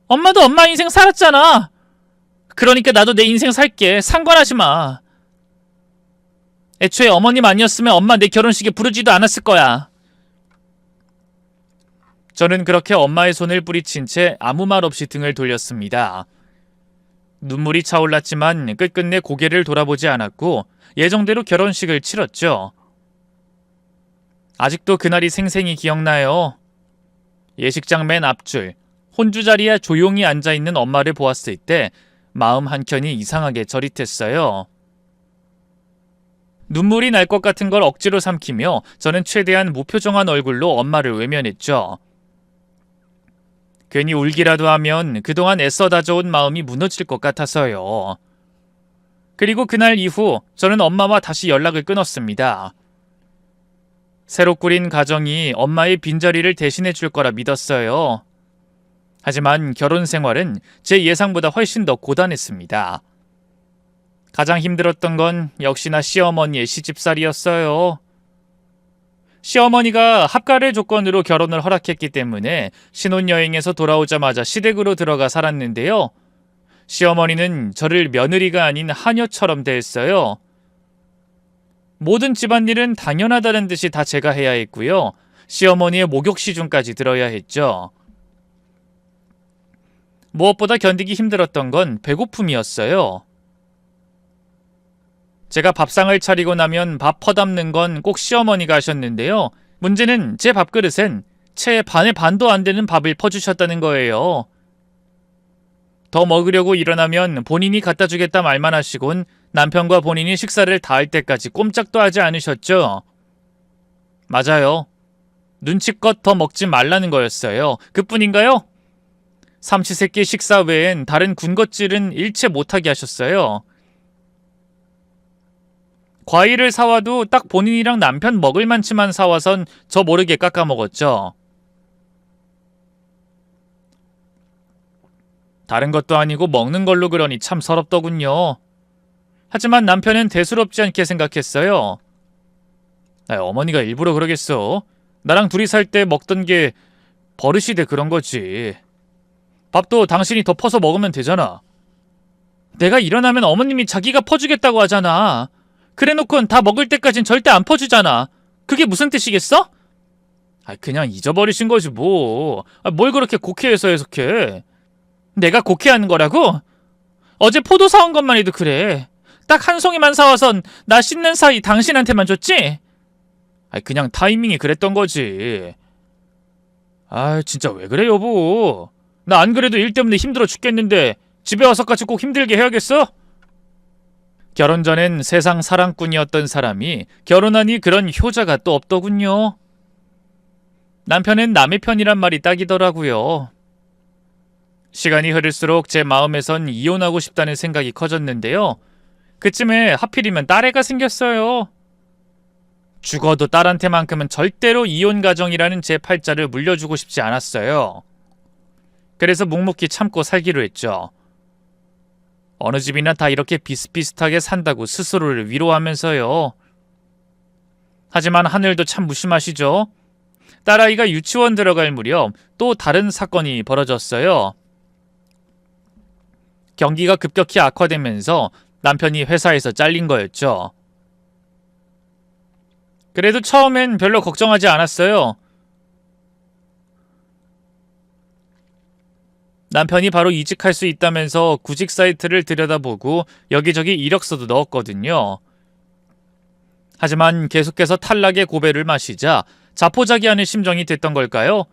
엄마도 엄마 인생 살았잖아. 그러니까 나도 내 인생 살게. 상관하지 마. 애초에 어머님 아니었으면 엄마 내 결혼식에 부르지도 않았을 거야. 저는 그렇게 엄마의 손을 뿌리친 채 아무 말 없이 등을 돌렸습니다. 눈물이 차올랐지만 끝끝내 고개를 돌아보지 않았고 예정대로 결혼식을 치렀죠. 아직도 그날이 생생히 기억나요. 예식장 맨 앞줄, 혼주 자리에 조용히 앉아있는 엄마를 보았을 때 마음 한켠이 이상하게 저릿했어요. 눈물이 날 것 같은 걸 억지로 삼키며 저는 최대한 무표정한 얼굴로 엄마를 외면했죠. 괜히 울기라도 하면 그동안 애써 다져온 마음이 무너질 것 같아서요. 그리고 그날 이후 저는 엄마와 다시 연락을 끊었습니다. 새로 꾸린 가정이 엄마의 빈자리를 대신해 줄 거라 믿었어요. 하지만 결혼 생활은 제 예상보다 훨씬 더 고단했습니다. 가장 힘들었던 건 역시나 시어머니의 시집살이였어요. 시어머니가 합가를 조건으로 결혼을 허락했기 때문에 신혼여행에서 돌아오자마자 시댁으로 들어가 살았는데요. 시어머니는 저를 며느리가 아닌 하녀처럼 대했어요. 모든 집안일은 당연하다는 듯이 다 제가 해야 했고요. 시어머니의 목욕 시중까지 들어야 했죠. 무엇보다 견디기 힘들었던 건 배고픔이었어요. 제가 밥상을 차리고 나면 밥 퍼담는 건 꼭 시어머니가 하셨는데요. 문제는 제 밥그릇엔 채 반의 반도 안 되는 밥을 퍼주셨다는 거예요. 더 먹으려고 일어나면 본인이 갖다 주겠다 말만 하시곤 남편과 본인이 식사를 다 할 때까지 꼼짝도 하지 않으셨죠. 맞아요. 눈치껏 더 먹지 말라는 거였어요. 그뿐인가요? 삼시세끼 식사 외엔 다른 군것질은 일체 못하게 하셨어요. 과일을 사와도 딱 본인이랑 남편 먹을 만치만 사와선 저 모르게 깎아 먹었죠. 다른 것도 아니고 먹는 걸로 그러니 참 서럽더군요. 하지만 남편은 대수롭지 않게 생각했어요. 어머니가 일부러 그러겠어. 나랑 둘이 살 때 먹던 게 버릇이 돼 그런 거지. 밥도 당신이 더 퍼서 먹으면 되잖아. 내가 일어나면 어머님이 자기가 퍼주겠다고 하잖아. 그래놓곤 다 먹을 때까진 절대 안 퍼주잖아. 그게 무슨 뜻이겠어? 그냥 잊어버리신 거지 뭐. 뭘 그렇게 곡해해서 해석해. 내가 곡해하는 거라고? 어제 포도 사온 것만 해도 그래. 딱 한 송이만 사와선 나 씻는 사이 당신한테만 줬지? 그냥 타이밍이 그랬던 거지. 진짜 왜 그래 여보. 나 안 그래도 일 때문에 힘들어 죽겠는데 집에 와서까지 꼭 힘들게 해야겠어? 결혼 전엔 세상 사랑꾼이었던 사람이 결혼하니 그런 효자가 또 없더군요. 남편은 남의 편이란 말이 딱이더라고요. 시간이 흐를수록 제 마음에선 이혼하고 싶다는 생각이 커졌는데요. 그쯤에 하필이면 딸애가 생겼어요. 죽어도 딸한테만큼은 절대로 이혼 가정이라는 제 팔자를 물려주고 싶지 않았어요. 그래서 묵묵히 참고 살기로 했죠. 어느 집이나 다 이렇게 비슷비슷하게 산다고 스스로를 위로하면서요. 하지만 하늘도 참 무심하시죠. 딸아이가 유치원 들어갈 무렵 또 다른 사건이 벌어졌어요. 경기가 급격히 악화되면서 남편이 회사에서 잘린 거였죠. 그래도 처음엔 별로 걱정하지 않았어요. 남편이 바로 이직할 수 있다면서 구직 사이트를 들여다보고 여기저기 이력서도 넣었거든요. 하지만 계속해서 탈락의 고배를 마시자 자포자기하는 심정이 됐던 걸까요?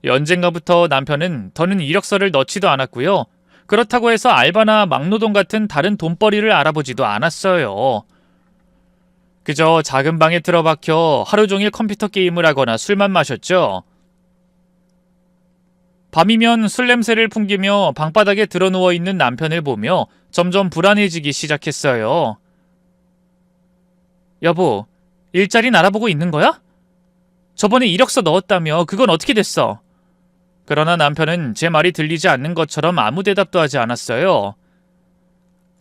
언젠가부터 남편은 더는 이력서를 넣지도 않았고요. 그렇다고 해서 알바나 막노동 같은 다른 돈벌이를 알아보지도 않았어요. 그저 작은 방에 틀어박혀 하루 종일 컴퓨터 게임을 하거나 술만 마셨죠. 밤이면 술 냄새를 풍기며 방바닥에 드러누워 있는 남편을 보며 점점 불안해지기 시작했어요. 여보, 일자리는 알아보고 있는 거야? 저번에 이력서 넣었다며 그건 어떻게 됐어? 그러나 남편은 제 말이 들리지 않는 것처럼 아무 대답도 하지 않았어요.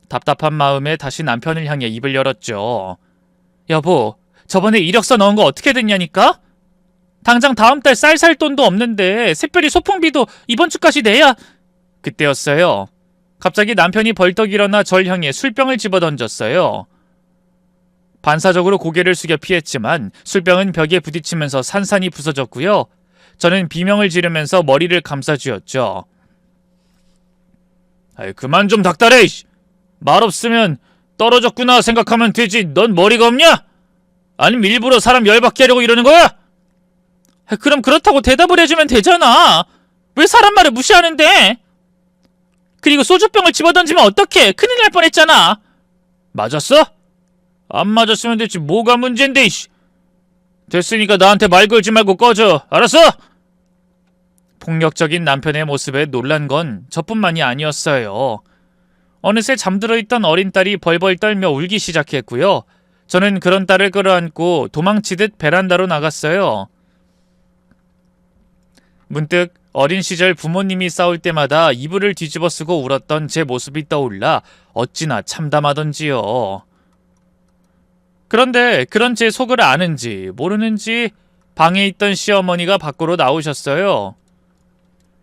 답답한 마음에 다시 남편을 향해 입을 열었죠. 여보, 저번에 이력서 넣은 거 어떻게 됐냐니까? 당장 다음 달 쌀 살 돈도 없는데 새별이 소풍비도 이번 주까지 내야... 그때였어요. 갑자기 남편이 벌떡 일어나 절 향해 술병을 집어던졌어요. 반사적으로 고개를 숙여 피했지만 술병은 벽에 부딪히면서 산산이 부서졌고요. 저는 비명을 지르면서 머리를 감싸쥐었죠. 아이, 그만 좀 닥달해! 말 없으면 떨어졌구나 생각하면 되지. 넌 머리가 없냐? 아니면 일부러 사람 열받게 하려고 이러는 거야? 그럼 그렇다고 대답을 해주면 되잖아. 왜 사람 말을 무시하는데? 그리고 소주병을 집어던지면 어떡해? 큰일 날 뻔했잖아. 맞았어? 안 맞았으면 됐지 뭐가 문제인데. 됐으니까 나한테 말 걸지 말고 꺼져. 알았어? 폭력적인 남편의 모습에 놀란 건 저뿐만이 아니었어요. 어느새 잠들어 있던 어린 딸이 벌벌 떨며 울기 시작했고요. 저는 그런 딸을 끌어안고 도망치듯 베란다로 나갔어요. 문득 어린 시절 부모님이 싸울 때마다 이불을 뒤집어 쓰고 울었던 제 모습이 떠올라 어찌나 참담하던지요. 그런데 그런 제 속을 아는지 모르는지 방에 있던 시어머니가 밖으로 나오셨어요.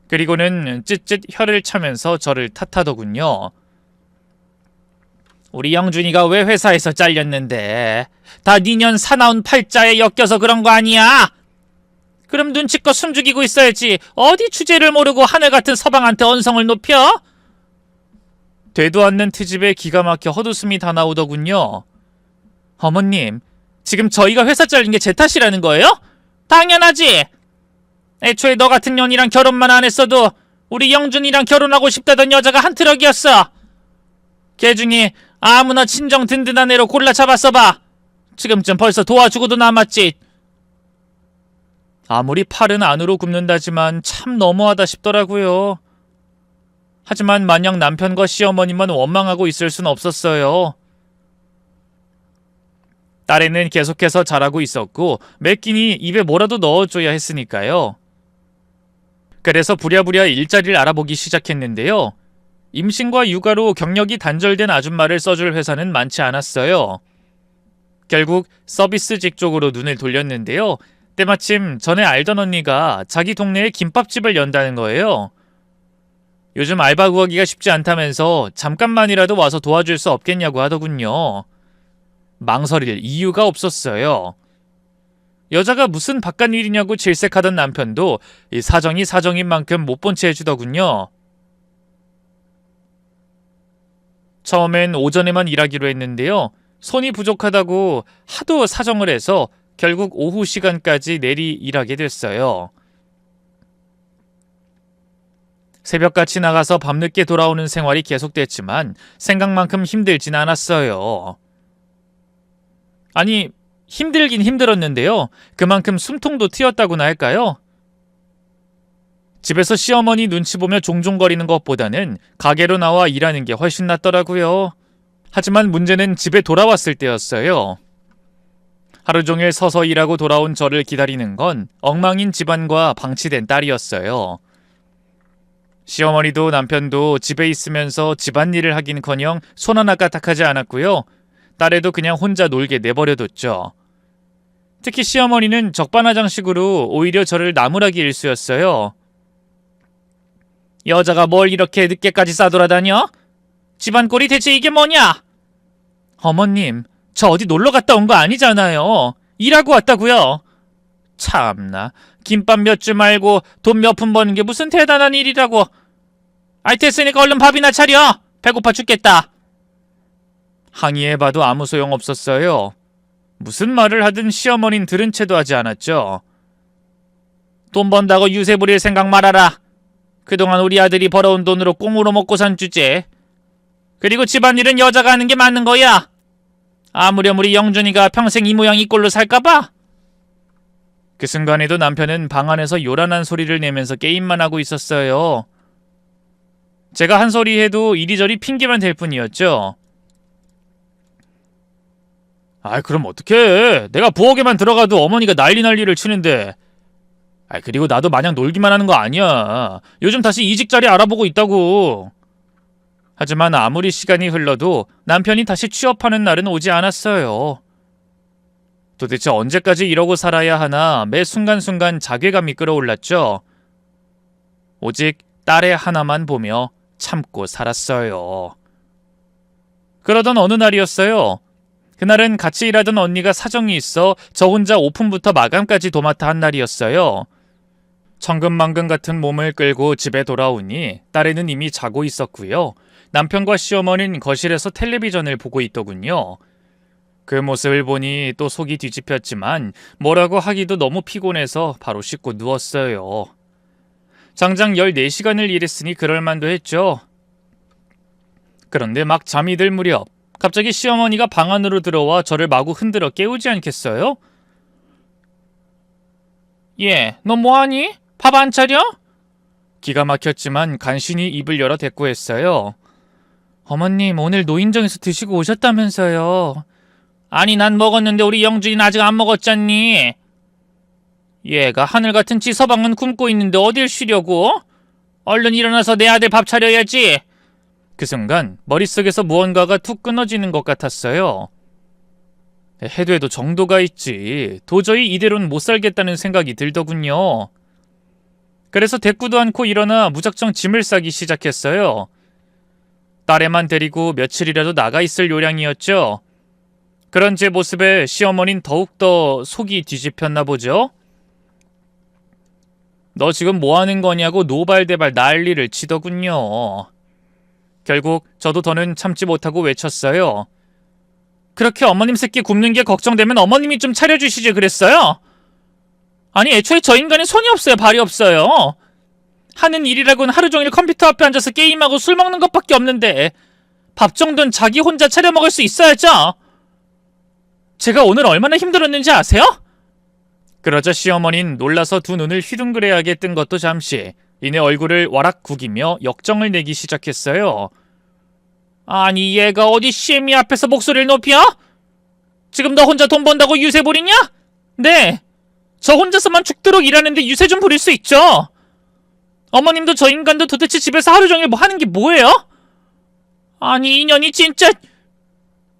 그리고는 쯧쯧 혀를 차면서 저를 탓하더군요. 우리 영준이가 왜 회사에서 잘렸는데? 다 니년 사나운 팔자에 엮여서 그런 거 아니야? 그럼 눈치껏 숨죽이고 있어야지. 어디 주제를 모르고 하늘 같은 서방한테 언성을 높여? 되도 않는 트집에 기가 막혀 헛웃음이 다 나오더군요. 어머님, 지금 저희가 회사 잘린 게 제 탓이라는 거예요? 당연하지. 애초에 너 같은 년이랑 결혼만 안 했어도 우리 영준이랑 결혼하고 싶다던 여자가 한 트럭이었어. 걔 중에 아무나 친정 든든한 애로 골라 잡았어봐. 지금쯤 벌써 도와주고도 남았지. 아무리 팔은 안으로 굽는다지만 참 너무하다 싶더라고요. 하지만 마냥 남편과 시어머니만 원망하고 있을 순 없었어요. 딸애는 계속해서 자라고 있었고 매 끼니 입에 뭐라도 넣어줘야 했으니까요. 그래서 부랴부랴 일자리를 알아보기 시작했는데요. 임신과 육아로 경력이 단절된 아줌마를 써줄 회사는 많지 않았어요. 결국 서비스직 쪽으로 눈을 돌렸는데요. 때마침 전에 알던 언니가 자기 동네에 김밥집을 연다는 거예요. 요즘 알바 구하기가 쉽지 않다면서 잠깐만이라도 와서 도와줄 수 없겠냐고 하더군요. 망설일 이유가 없었어요. 여자가 무슨 바깥 일이냐고 질색하던 남편도 이 사정이 사정인 만큼 못 본 채 해주더군요. 처음엔 오전에만 일하기로 했는데요. 손이 부족하다고 하도 사정을 해서 결국 오후 시간까지 내리 일하게 됐어요. 새벽같이 나가서 밤늦게 돌아오는 생활이 계속됐지만 생각만큼 힘들진 않았어요. 아니, 힘들긴 힘들었는데요. 그만큼 숨통도 트였다고나 할까요? 집에서 시어머니 눈치 보며 종종거리는 것보다는 가게로 나와 일하는 게 훨씬 낫더라고요. 하지만 문제는 집에 돌아왔을 때였어요. 하루 종일 서서 일하고 돌아온 저를 기다리는 건 엉망인 집안과 방치된 딸이었어요. 시어머니도 남편도 집에 있으면서 집안일을 하긴커녕 손 하나 까딱하지 않았고요. 딸애도 그냥 혼자 놀게 내버려뒀죠. 특히 시어머니는 적반하장식으로 오히려 저를 나무라기 일쑤였어요. 여자가 뭘 이렇게 늦게까지 싸돌아다녀? 집안 꼴이 대체 이게 뭐냐? 어머님, 저 어디 놀러 갔다 온 거 아니잖아요. 일하고 왔다고요. 참나, 김밥 몇 줄 말고 돈 몇 푼 버는 게 무슨 대단한 일이라고. 아이, 됐으니까 얼른 밥이나 차려. 배고파 죽겠다. 항의해봐도 아무 소용 없었어요. 무슨 말을 하든 시어머니는 들은 채도 하지 않았죠. 돈 번다고 유세 부릴 생각 말아라. 그동안 우리 아들이 벌어온 돈으로 꽁으로 먹고 산 주제. 그리고 집안일은 여자가 하는 게 맞는 거야. 아무렴 우리 영준이가 평생 이 모양 이 꼴로 살까봐. 그 순간에도 남편은 방 안에서 요란한 소리를 내면서 게임만 하고 있었어요. 제가 한 소리 해도 이리저리 핑계만 댈 뿐이었죠. 아이 그럼 어떡해. 내가 부엌에만 들어가도 어머니가 난리를 치는데. 아이 그리고 나도 마냥 놀기만 하는 거 아니야. 요즘 다시 이직 자리 알아보고 있다고. 하지만 아무리 시간이 흘러도 남편이 다시 취업하는 날은 오지 않았어요. 도대체 언제까지 이러고 살아야 하나 매 순간순간 자괴감이 끌어올랐죠. 오직 딸의 하나만 보며 참고 살았어요. 그러던 어느 날이었어요. 그날은 같이 일하던 언니가 사정이 있어 저 혼자 오픈부터 마감까지 도맡아 한 날이었어요. 천근만근 같은 몸을 끌고 집에 돌아오니 딸애는 이미 자고 있었고요. 남편과 시어머니는 거실에서 텔레비전을 보고 있더군요. 그 모습을 보니 또 속이 뒤집혔지만 뭐라고 하기도 너무 피곤해서 바로 씻고 누웠어요. 장장 14시간을 일했으니 그럴만도 했죠. 그런데 막 잠이 들 무렵 갑자기 시어머니가 방 안으로 들어와 저를 마구 흔들어 깨우지 않겠어요? 너 뭐하니? 밥 안 차려? 기가 막혔지만 간신히 입을 열어 대꾸했어요. 어머님 오늘 노인정에서 드시고 오셨다면서요. 아니 난 먹었는데 우리 영준이는 아직 안 먹었잖니. 얘가 하늘같은 지서방은 굶고 있는데 어딜 쉬려고? 얼른 일어나서 내 아들 밥 차려야지. 그 순간 머릿속에서 무언가가 툭 끊어지는 것 같았어요. 해도 해도 정도가 있지. 도저히 이대로는 못 살겠다는 생각이 들더군요. 그래서 대꾸도 않고 일어나 무작정 짐을 싸기 시작했어요. 딸애만 데리고 며칠이라도 나가 있을 요량이었죠. 그런 제 모습에 시어머니는 더욱더 속이 뒤집혔나 보죠. 너 지금 뭐 하는 거냐고 노발대발 난리를 치더군요. 결국 저도 더는 참지 못하고 외쳤어요. 그렇게 어머님 새끼 굶는 게 걱정되면 어머님이 좀 차려주시지 그랬어요? 아니 애초에 저 인간은 손이 없어요 발이 없어요. 하는 일이라고는 하루 종일 컴퓨터 앞에 앉아서 게임하고 술 먹는 것밖에 없는데 밥 정도는 자기 혼자 차려 먹을 수 있어야죠. 제가 오늘 얼마나 힘들었는지 아세요? 그러자 시어머니는 놀라서 두 눈을 휘둥그레하게 뜬 것도 잠시 이내 얼굴을 와락 구기며 역정을 내기 시작했어요. 아니 얘가 어디 시애미 앞에서 목소리를 높여? 지금 너 혼자 돈 번다고 유세 부리냐? 네, 저 혼자서만 죽도록 일하는데 유세 좀 부릴 수 있죠. 어머님도 저 인간도 도대체 집에서 하루 종일 뭐 하는 게 뭐예요? 아니 이년이 진짜...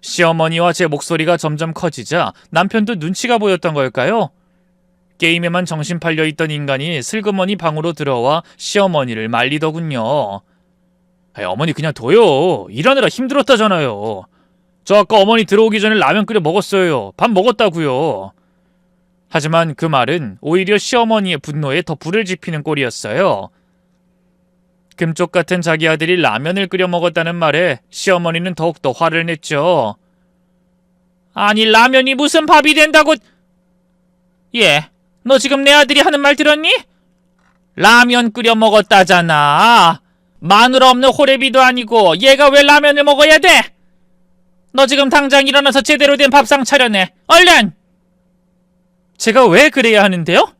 시어머니와 제 목소리가 점점 커지자 남편도 눈치가 보였던 걸까요? 게임에만 정신 팔려있던 인간이 슬그머니 방으로 들어와 시어머니를 말리더군요. 어머니 그냥 둬요. 일하느라 힘들었다잖아요. 저 아까 어머니 들어오기 전에 라면 끓여 먹었어요. 밥 먹었다고요. 하지만 그 말은 오히려 시어머니의 분노에 더 불을 지피는 꼴이었어요. 금쪽 같은 자기 아들이 라면을 끓여 먹었다는 말에 시어머니는 더욱더 화를 냈죠. 아니 라면이 무슨 밥이 된다고... 너 지금 내 아들이 하는 말 들었니? 라면 끓여 먹었다잖아. 마누라 없는 호래비도 아니고 얘가 왜 라면을 먹어야 돼? 너 지금 당장 일어나서 제대로 된 밥상 차려내. 얼른! 제가 왜 그래야 하는데요?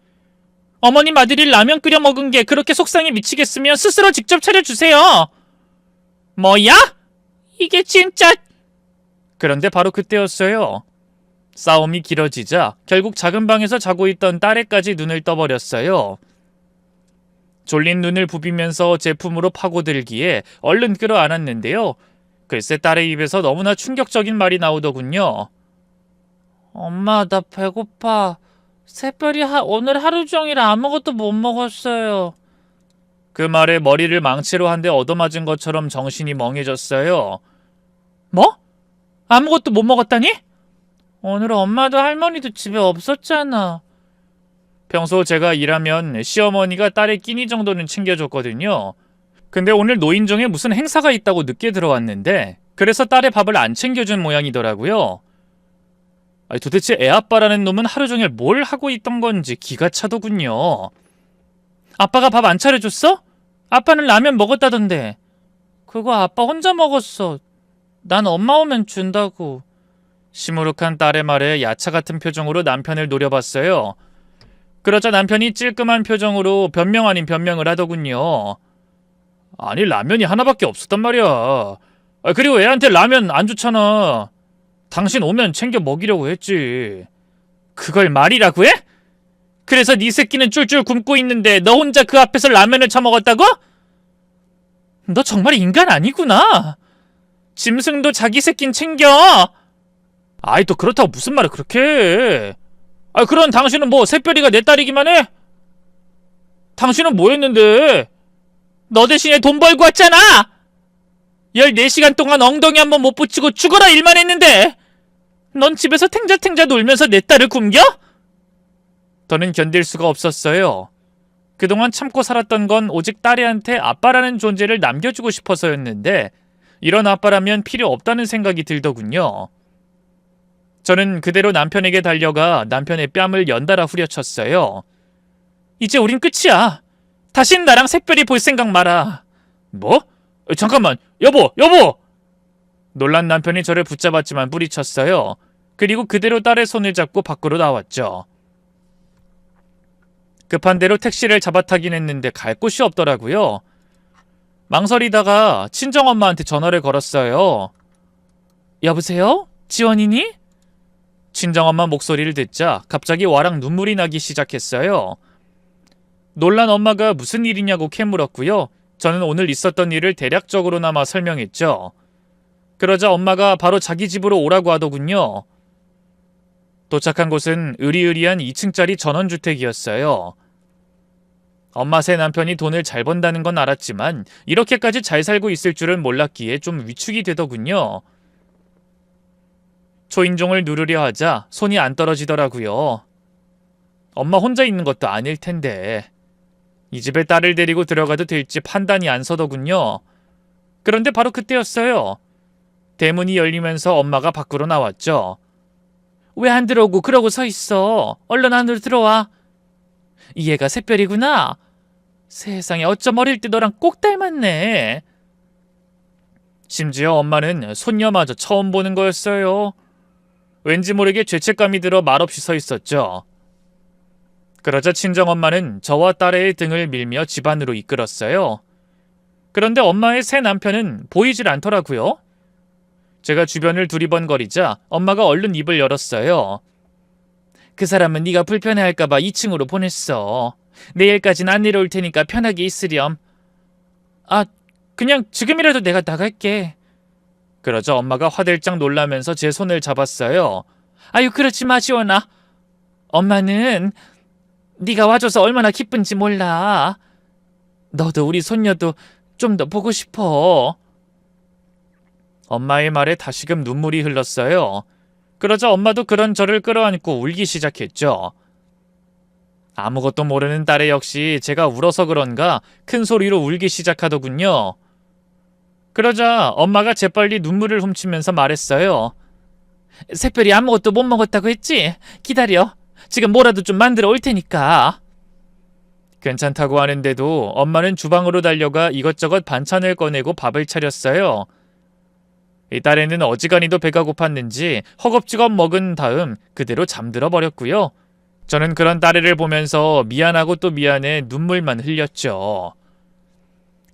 어머님 아들이 라면 끓여 먹은 게 그렇게 속상해 미치겠으면 스스로 직접 차려주세요. 뭐야? 이게 진짜... 그런데 바로 그때였어요. 싸움이 길어지자 결국 작은 방에서 자고 있던 딸애까지 눈을 떠버렸어요. 졸린 눈을 부비면서 제품으로 파고들기에 얼른 끌어안았는데요. 글쎄 딸의 입에서 너무나 충격적인 말이 나오더군요. 엄마 나 배고파. 새별이 오늘 하루 종일 아무것도 못 먹었어요. 그 말에 머리를 망치로 한 대 얻어맞은 것처럼 정신이 멍해졌어요. 뭐? 아무것도 못 먹었다니? 오늘 엄마도 할머니도 집에 없었잖아. 평소 제가 일하면 시어머니가 딸의 끼니 정도는 챙겨줬거든요. 근데 오늘 노인정에 무슨 행사가 있다고 늦게 들어왔는데 그래서 딸의 밥을 안 챙겨준 모양이더라고요. 아니, 도대체 애아빠라는 놈은 하루 종일 뭘 하고 있던 건지 기가 차더군요. 아빠가 밥 안 차려줬어? 아빠는 라면 먹었다던데. 그거 아빠 혼자 먹었어. 난 엄마 오면 준다고. 시무룩한 딸의 말에 야차 같은 표정으로 남편을 노려봤어요. 그러자 남편이 찔끔한 표정으로 변명 아닌 변명을 하더군요. 아니, 라면이 하나밖에 없었단 말이야. 그리고 애한테 라면 안 좋잖아. 당신 오면 챙겨 먹이려고 했지. 그걸 말이라고 해? 그래서 네 새끼는 쫄쫄 굶고 있는데 너 혼자 그 앞에서 라면을 처먹었다고? 너 정말 인간 아니구나. 짐승도 자기 새끼는 챙겨. 아이, 또 그렇다고 무슨 말을 그렇게 해. 그럼 당신은 뭐 새별이가 내 딸이기만 해? 당신은 뭐 했는데? 너 대신에 돈 벌고 왔잖아. 14시간 동안 엉덩이 한번 못 붙이고 죽어라 일만 했는데 넌 집에서 탱자탱자 놀면서 내 딸을 굶겨? 더는 견딜 수가 없었어요. 그동안 참고 살았던 건 오직 딸애한테 아빠라는 존재를 남겨주고 싶어서였는데 이런 아빠라면 필요 없다는 생각이 들더군요. 저는 그대로 남편에게 달려가 남편의 뺨을 연달아 후려쳤어요. 이제 우린 끝이야. 다신 나랑 샛별이 볼 생각 마라. 뭐? 잠깐만, 여보! 놀란 남편이 저를 붙잡았지만 뿌리쳤어요. 그리고 그대로 딸의 손을 잡고 밖으로 나왔죠. 급한 대로 택시를 잡아타긴 했는데 갈 곳이 없더라고요. 망설이다가 친정엄마한테 전화를 걸었어요. 여보세요? 지원이니? 친정엄마 목소리를 듣자 갑자기 와락 눈물이 나기 시작했어요. 놀란 엄마가 무슨 일이냐고 캐물었고요. 저는 오늘 있었던 일을 대략적으로나마 설명했죠. 그러자 엄마가 바로 자기 집으로 오라고 하더군요. 도착한 곳은 으리으리한 2층짜리 전원주택이었어요. 엄마 새 남편이 돈을 잘 번다는 건 알았지만 이렇게까지 잘 살고 있을 줄은 몰랐기에 좀 위축이 되더군요. 초인종을 누르려 하자 손이 안 떨어지더라고요. 엄마 혼자 있는 것도 아닐 텐데 이 집에 딸을 데리고 들어가도 될지 판단이 안 서더군요. 그런데 바로 그때였어요. 대문이 열리면서 엄마가 밖으로 나왔죠. 왜 안 들어오고 그러고 서 있어? 얼른 안으로 들어와. 얘가 샛별이구나. 세상에 어쩜 어릴 때 너랑 꼭 닮았네. 심지어 엄마는 손녀마저 처음 보는 거였어요. 왠지 모르게 죄책감이 들어 말없이 서 있었죠. 그러자 친정엄마는 저와 딸의 등을 밀며 집 안으로 이끌었어요. 그런데 엄마의 새 남편은 보이질 않더라고요. 제가 주변을 두리번거리자 엄마가 얼른 입을 열었어요. 그 사람은 네가 불편해할까봐 2층으로 보냈어. 내일까진 안 내려올 테니까 편하게 있으렴. 그냥 지금이라도 내가 나갈게. 그러자 엄마가 화들짝 놀라면서 제 손을 잡았어요. 아유, 그렇지 마, 지원아. 엄마는 네가 와줘서 얼마나 기쁜지 몰라. 너도 우리 손녀도 좀 더 보고 싶어. 엄마의 말에 다시금 눈물이 흘렀어요. 그러자 엄마도 그런 저를 끌어안고 울기 시작했죠. 아무것도 모르는 딸애 역시 제가 울어서 그런가 큰 소리로 울기 시작하더군요. 그러자 엄마가 재빨리 눈물을 훔치면서 말했어요. 샛별이 아무것도 못 먹었다고 했지? 기다려. 지금 뭐라도 좀 만들어 올 테니까. 괜찮다고 하는데도 엄마는 주방으로 달려가 이것저것 반찬을 꺼내고 밥을 차렸어요. 이 딸애는 어지간히도 배가 고팠는지 허겁지겁 먹은 다음 그대로 잠들어 버렸고요. 저는 그런 딸애를 보면서 미안하고 또 미안해 눈물만 흘렸죠.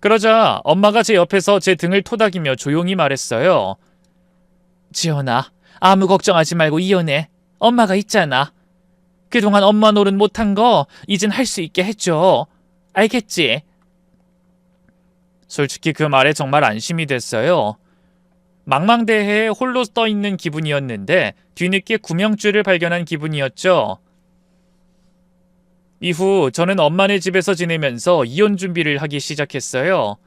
그러자 엄마가 제 옆에서 제 등을 토닥이며 조용히 말했어요. 지연아, 아무 걱정하지 말고 이혼해. 엄마가 있잖아. 그동안 엄마 노릇 못한 거 이젠 할 수 있게 해줘. 알겠지? 솔직히 그 말에 정말 안심이 됐어요. 망망대해에 홀로 떠있는 기분이었는데 뒤늦게 구명줄을 발견한 기분이었죠. 이후 저는 엄마네 집에서 지내면서 이혼 준비를 하기 시작했어요.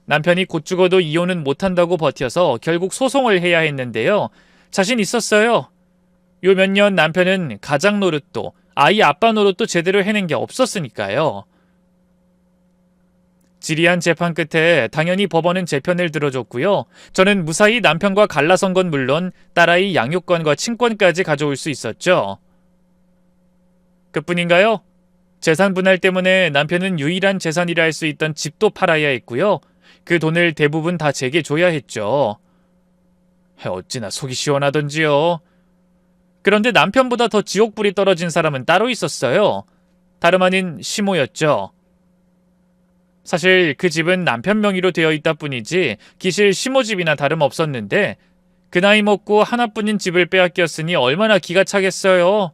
남편이 곧 죽어도 이혼은 못한다고 버텨서 결국 소송을 해야 했는데요. 자신 있었어요. 요 몇 년 남편은 가장 노릇도 아이 아빠 노릇도 제대로 해낸 게 없었으니까요. 지리한 재판 끝에 당연히 법원은 제 편을 들어줬고요. 저는 무사히 남편과 갈라선 건 물론 딸아이 양육권과 친권까지 가져올 수 있었죠. 그뿐인가요? 재산 분할 때문에 남편은 유일한 재산이라 할 수 있던 집도 팔아야 했고요. 그 돈을 대부분 다 제게 줘야 했죠. 어찌나 속이 시원하던지요. 그런데 남편보다 더 지옥불이 떨어진 사람은 따로 있었어요. 다름 아닌 시모였죠. 사실 그 집은 남편 명의로 되어 있다 뿐이지 기실 시모 집이나 다름없었는데 그 나이 먹고 하나뿐인 집을 빼앗겼으니 얼마나 기가 차겠어요.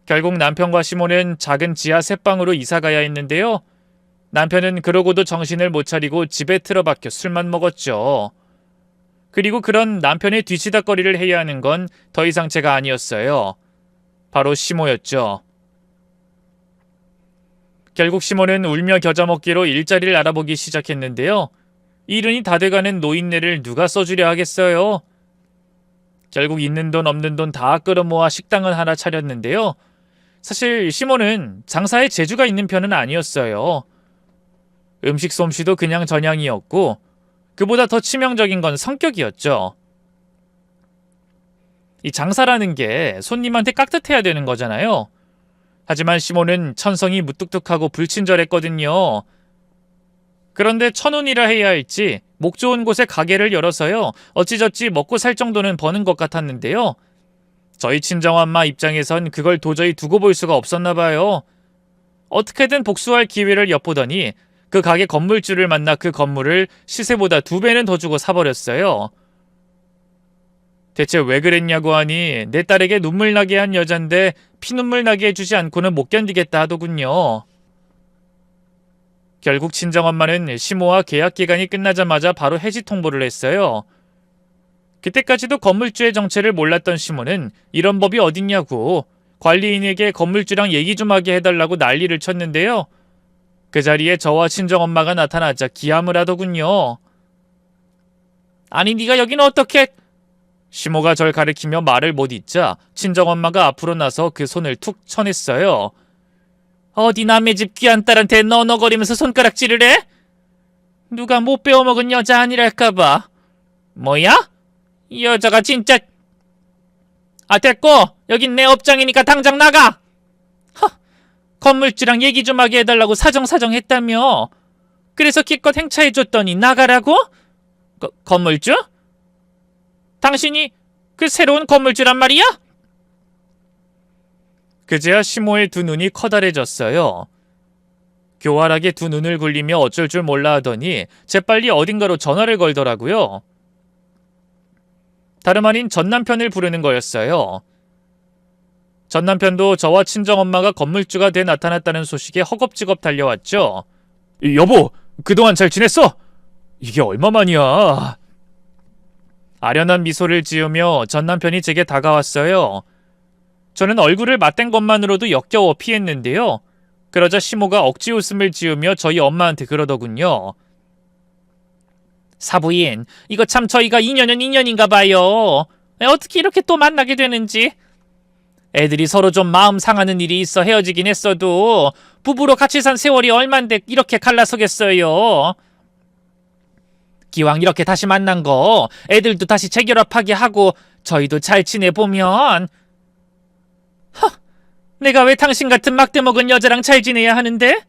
결국 남편과 시모는 작은 지하 셋방으로 이사가야 했는데요. 남편은 그러고도 정신을 못 차리고 집에 틀어박혀 술만 먹었죠. 그리고 그런 남편의 뒤치다꺼리를 해야 하는 건 더 이상 제가 아니었어요. 바로 시모였죠. 결국 시모는 울며 겨자 먹기로 일자리를 알아보기 시작했는데요. 이른이 다 돼가는 노인네를 누가 써주려 하겠어요. 결국 있는 돈 없는 돈 다 끌어모아 식당을 하나 차렸는데요. 사실 시모는 장사에 재주가 있는 편은 아니었어요. 음식 솜씨도 그냥 전향이었고 그보다 더 치명적인 건 성격이었죠. 이 장사라는 게 손님한테 깍듯해야 되는 거잖아요. 하지만 시모는 천성이 무뚝뚝하고 불친절했거든요. 그런데 천운이라 해야 할지 목 좋은 곳에 가게를 열어서요. 어찌저찌 먹고 살 정도는 버는 것 같았는데요. 저희 친정엄마 입장에선 그걸 도저히 두고 볼 수가 없었나 봐요. 어떻게든 복수할 기회를 엿보더니 그 가게 건물주를 만나 그 건물을 시세보다 2배는 더 주고 사버렸어요. 대체 왜 그랬냐고 하니 내 딸에게 눈물 나게 한 여잔데 피눈물 나게 해주지 않고는 못 견디겠다 하더군요. 결국 친정엄마는 시모와 계약 기간이 끝나자마자 바로 해지 통보를 했어요. 그때까지도 건물주의 정체를 몰랐던 시모는 이런 법이 어딨냐고 관리인에게 건물주랑 얘기 좀 하게 해달라고 난리를 쳤는데요. 그 자리에 저와 친정엄마가 나타나자 기함을 하더군요. 아니 네가 여기는 어떻게... 시모가 절 가리키며 말을 못 잇자 친정엄마가 앞으로 나서 그 손을 툭 쳐냈어요. 어디 남의 집 귀한 딸한테 너너거리면서 손가락질을 해? 누가 못 배워먹은 여자 아니랄까봐. 뭐야? 이 여자가 진짜... 아 됐고 여긴 내 업장이니까 당장 나가. 건물주랑 얘기 좀 하게 해달라고 사정사정 했다며. 그래서 기껏 행차해줬더니 나가라고? 건물주? 당신이 그 새로운 건물주란 말이야? 그제야 시모의 두 눈이 커다래졌어요. 교활하게 두 눈을 굴리며 어쩔 줄 몰라 하더니 재빨리 어딘가로 전화를 걸더라고요. 다름 아닌 전남편을 부르는 거였어요. 전남편도 저와 친정엄마가 건물주가 돼 나타났다는 소식에 허겁지겁 달려왔죠. 여보, 그동안 잘 지냈어? 이게 얼마만이야? 아련한 미소를 지으며 전남편이 제게 다가왔어요. 저는 얼굴을 맞댄 것만으로도 역겨워 피했는데요. 그러자 시모가 억지 웃음을 지으며 저희 엄마한테 그러더군요. 사부인, 이거 참 저희가 인연은 인연인가 봐요. 어떻게 이렇게 또 만나게 되는지. 애들이 서로 좀 마음 상하는 일이 있어 헤어지긴 했어도 부부로 같이 산 세월이 얼만데 이렇게 갈라서겠어요. 기왕 이렇게 다시 만난 거 애들도 다시 재결합하게 하고 저희도 잘 지내보면. 내가 왜 당신 같은 막대먹은 여자랑 잘 지내야 하는데?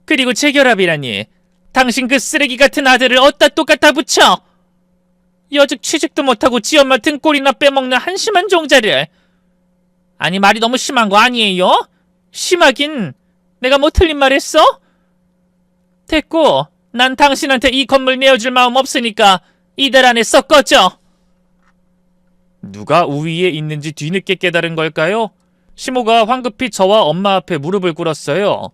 그리고 재결합이라니. 당신 그 쓰레기 같은 아들을 어디다 또 갖다 붙여? 여직 취직도 못하고 지 엄마 등골이나 빼먹는 한심한 종자를. 아니 말이 너무 심한 거 아니에요? 심하긴 내가 뭐 틀린 말 했어? 됐고 난 당신한테 이 건물 내어줄 마음 없으니까 이달 안에 썩 꺼져. 누가 우위에 있는지 뒤늦게 깨달은 걸까요? 시모가 황급히 저와 엄마 앞에 무릎을 꿇었어요.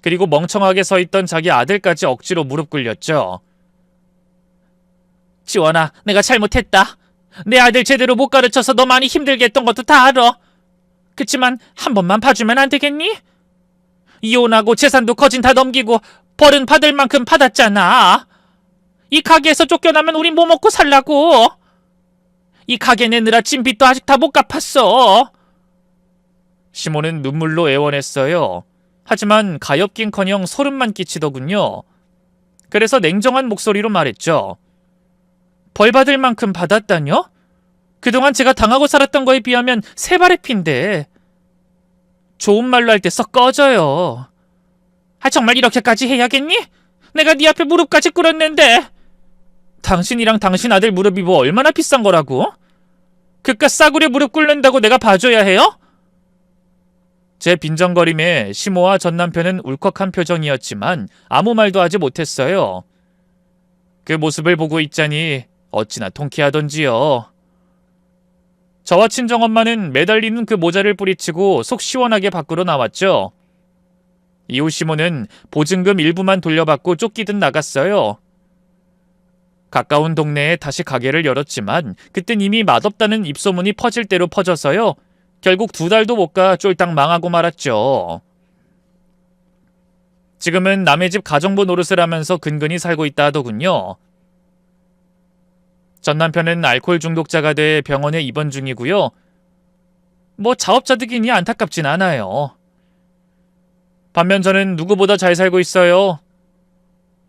그리고 멍청하게 서 있던 자기 아들까지 억지로 무릎 꿇렸죠. 지원아, 내가 잘못했다. 내 아들 제대로 못 가르쳐서 너 많이 힘들게 했던 것도 다 알아. 그치만 한 번만 봐주면 안 되겠니? 이혼하고 재산도 거진 다 넘기고 벌은 받을 만큼 받았잖아. 이 가게에서 쫓겨나면 우린 뭐 먹고 살라고. 이 가게 내느라 진 빚도 아직 다 못 갚았어. 시모는 눈물로 애원했어요. 하지만 가엾긴커녕 소름만 끼치더군요. 그래서 냉정한 목소리로 말했죠. 벌 받을 만큼 받았다뇨? 그동안 제가 당하고 살았던 거에 비하면 세 발의 피인데. 좋은 말로 할 때 썩 꺼져요. 아, 정말 이렇게까지 해야겠니? 내가 네 앞에 무릎까지 꿇었는데. 당신이랑 당신 아들 무릎이 뭐 얼마나 비싼 거라고? 그깟 싸구려 무릎 꿇는다고 내가 봐줘야 해요? 제 빈정거림에 시모와 전 남편은 울컥한 표정이었지만 아무 말도 하지 못했어요. 그 모습을 보고 있자니 어찌나 통쾌하던지요. 저와 친정엄마는 매달리는 그 모자를 뿌리치고 속 시원하게 밖으로 나왔죠. 이후 시모는 보증금 일부만 돌려받고 쫓기듯 나갔어요. 가까운 동네에 다시 가게를 열었지만 그땐 이미 맛없다는 입소문이 퍼질 대로 퍼져서요. 결국 2달도 못 가 쫄딱 망하고 말았죠. 지금은 남의 집 가정부 노릇을 하면서 근근히 살고 있다 하더군요. 전 남편은 알코올 중독자가 돼 병원에 입원 중이고요. 뭐 자업자득이니 안타깝진 않아요. 반면 저는 누구보다 잘 살고 있어요.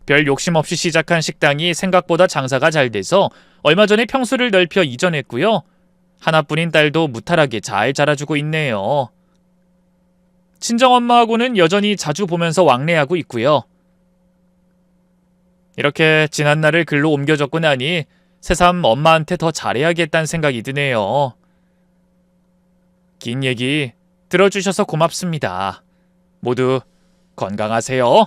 별 욕심 없이 시작한 식당이 생각보다 장사가 잘 돼서 얼마 전에 평수를 넓혀 이전했고요. 하나뿐인 딸도 무탈하게 잘 자라주고 있네요. 친정엄마하고는 여전히 자주 보면서 왕래하고 있고요. 이렇게 지난 날을 글로 옮겨 적고 나니 새삼 엄마한테 더 잘해야겠다는 생각이 드네요. 긴 얘기 들어주셔서 고맙습니다. 모두 건강하세요.